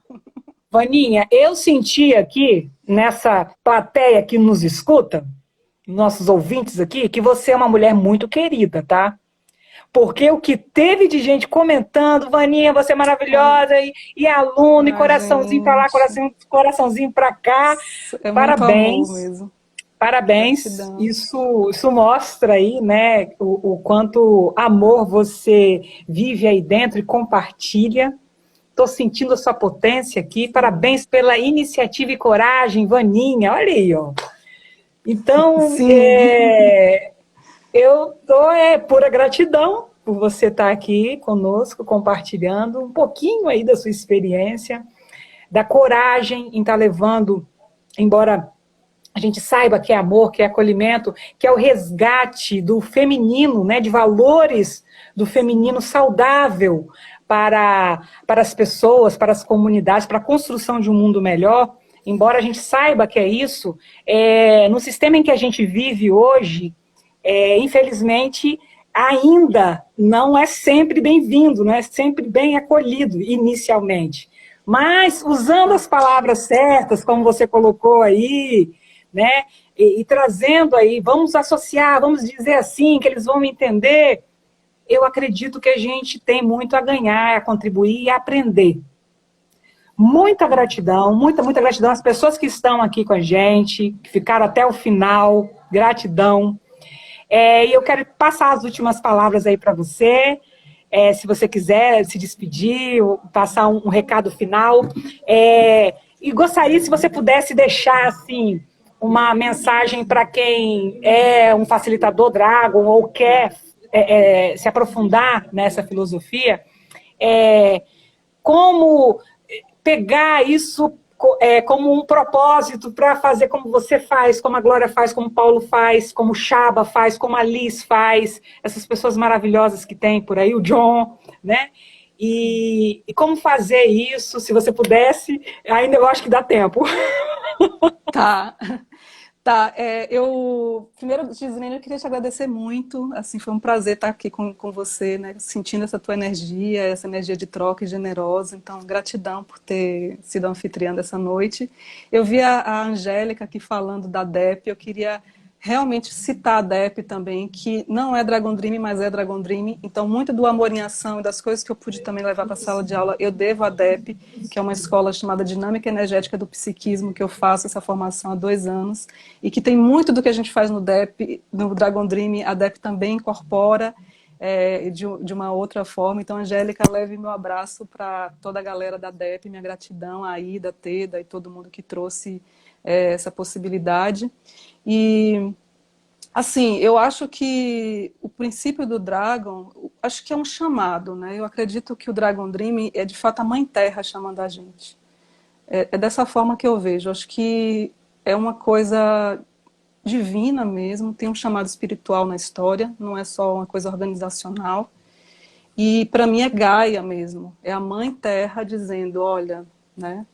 Vaninha, eu senti aqui, nessa plateia que nos escuta, nossos ouvintes aqui, que você é uma mulher muito querida, tá? Porque o que teve de gente comentando, Vaninha, você é Ai, maravilhosa, e aluno, e ai, coraçãozinho pra lá, gente, coraçãozinho pra cá. é muito amor Parabéns, mesmo. parabéns. Gratidão. Isso mostra aí, né, o quanto amor você vive aí dentro e compartilha. Estou sentindo a sua potência aqui. Sim. Parabéns pela iniciativa e coragem, Vaninha. Olha aí, ó. Então, Sim. eu dou pura gratidão por você estar aqui conosco, compartilhando um pouquinho aí da sua experiência, da coragem em estar levando, embora a gente saiba que é amor, que é acolhimento, que é o resgate do feminino, né, de valores do feminino Sim. saudável para as pessoas, para as comunidades, para a construção de um mundo melhor. Embora a gente saiba que é isso, no sistema em que a gente vive hoje, infelizmente, ainda não é sempre bem-vindo, não é sempre bem acolhido inicialmente. Mas usando as palavras certas, como você colocou aí, né? E trazendo aí, vamos associar, vamos dizer assim, que eles vão entender. Eu acredito que a gente tem muito a ganhar, a contribuir e a aprender. Muita gratidão às pessoas que estão aqui com a gente, que ficaram até o final. Gratidão. E eu quero passar as últimas palavras aí para você. Se você quiser se despedir, ou passar um recado final. E gostaria, se você pudesse deixar assim uma mensagem para quem é um facilitador Dragon ou quer se aprofundar nessa filosofia, como pegar isso como um propósito para fazer como você faz, como a Glória faz, como o Paulo faz, como o Chaba faz, como a Liz faz, essas pessoas maravilhosas que tem por aí, o John, né? E como fazer isso, se você pudesse, ainda eu acho que dá tempo. Tá. Tá, eu primeiro, Gislene, eu queria te agradecer muito, assim, foi um prazer estar aqui com você, né, sentindo essa energia de troca e generosa, então gratidão por ter sido anfitriã dessa noite. Eu vi a Angélica aqui falando da DEP, eu queria realmente citar a DEP também, que não é Dragon Dream, mas é Dragon Dream, então muito do amor em ação e das coisas que eu pude também levar para a sala de aula, eu devo à DEP, que é uma escola chamada Dinâmica Energética do Psiquismo, que eu faço essa formação há 2 anos, e que tem muito do que a gente faz no DEP, no Dragon Dream, a DEP também incorpora de uma outra forma. Então, Angélica, leve meu abraço para toda a galera da DEP, minha gratidão, a Ida, a Teda e todo mundo que trouxe essa possibilidade. E, assim, eu acho que o princípio do Dragon, acho que é um chamado, né? Eu acredito que o Dragon Dream é, de fato, a Mãe Terra chamando a gente. É dessa forma que eu vejo. Acho que é uma coisa divina mesmo, tem um chamado espiritual na história, não é só uma coisa organizacional. E para mim é Gaia mesmo, é a Mãe Terra dizendo, olha, né,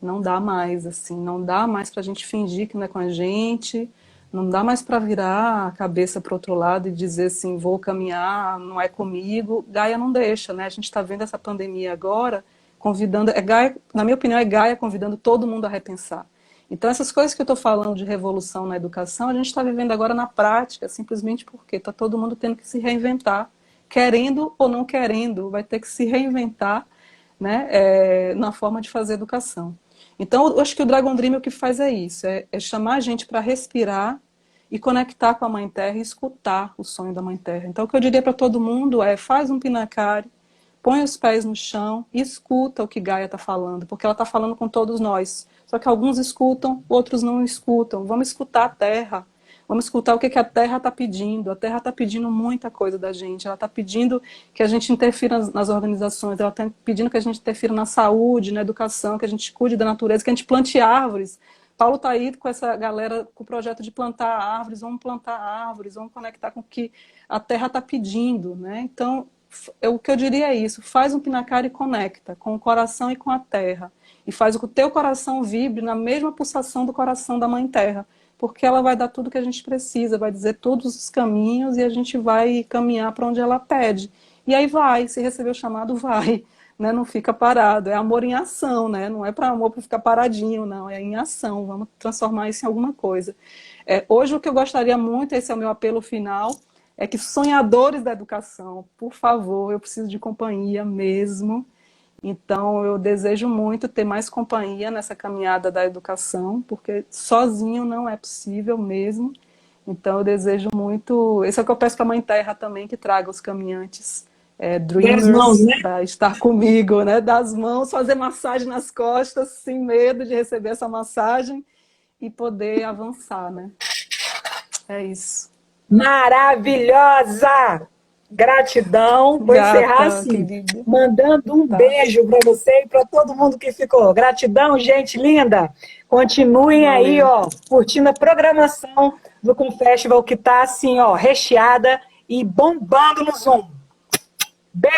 não dá mais assim, não dá mais para a gente fingir que não é com a gente, não dá mais para virar a cabeça para o outro lado e dizer assim, vou caminhar, não é comigo. Gaia não deixa, né? A gente está vendo essa pandemia agora, convidando, Gaia, na minha opinião, é Gaia convidando todo mundo a repensar. Então, essas coisas que eu estou falando de revolução na educação, a gente está vivendo agora na prática, simplesmente porque está todo mundo tendo que se reinventar, querendo ou não querendo, vai ter que se reinventar, né, na forma de fazer educação. Então, eu acho que o Dragon Dream o que faz é isso, é chamar a gente para respirar e conectar com a Mãe Terra e escutar o sonho da Mãe Terra. Então, o que eu diria para todo mundo é, faz um pinacari, põe os pés no chão e escuta o que Gaia está falando, porque ela está falando com todos nós. Só que alguns escutam, outros não escutam. Vamos escutar a Terra. Vamos escutar o que a Terra está pedindo. A Terra está pedindo muita coisa da gente. Ela está pedindo que a gente interfira nas organizações. Ela está pedindo que a gente interfira na saúde, na educação, que a gente cuide da natureza, que a gente plante árvores. Paulo está aí com essa galera, com o projeto de plantar árvores, vamos conectar com o que a Terra está pedindo, né? Então, o que eu diria é isso, faz um pinacari e conecta com o coração e com a terra, e faz com que o teu coração vibre na mesma pulsação do coração da Mãe Terra, porque ela vai dar tudo que a gente precisa, vai dizer todos os caminhos e a gente vai caminhar para onde ela pede. E aí vai, se receber o chamado, vai, né? Não fica parado, é amor em ação, né? Não é para amor para ficar paradinho, não, é em ação, vamos transformar isso em alguma coisa. Hoje o que eu gostaria muito, esse é o meu apelo final, é que sonhadores da educação, por favor, eu preciso de companhia mesmo. Então, eu desejo muito ter mais companhia nessa caminhada da educação, porque sozinho não é possível mesmo. Então, eu desejo muito. Esse é o que eu peço para a Mãe Terra também, que traga os caminhantes, Das mãos, dreamers, né? para estar comigo, né? Das mãos, fazer massagem nas costas, sem medo de receber essa massagem e poder avançar, né? É isso. Maravilhosa! Gratidão. Vou encerrar Gata, assim, querida. mandando um Tá. beijo para você e para todo mundo que ficou. Gratidão, gente linda. Continuem aí, Valeu. ó, curtindo a programação do Com Festival, que tá assim, ó, recheada e bombando no Zoom. Beijo!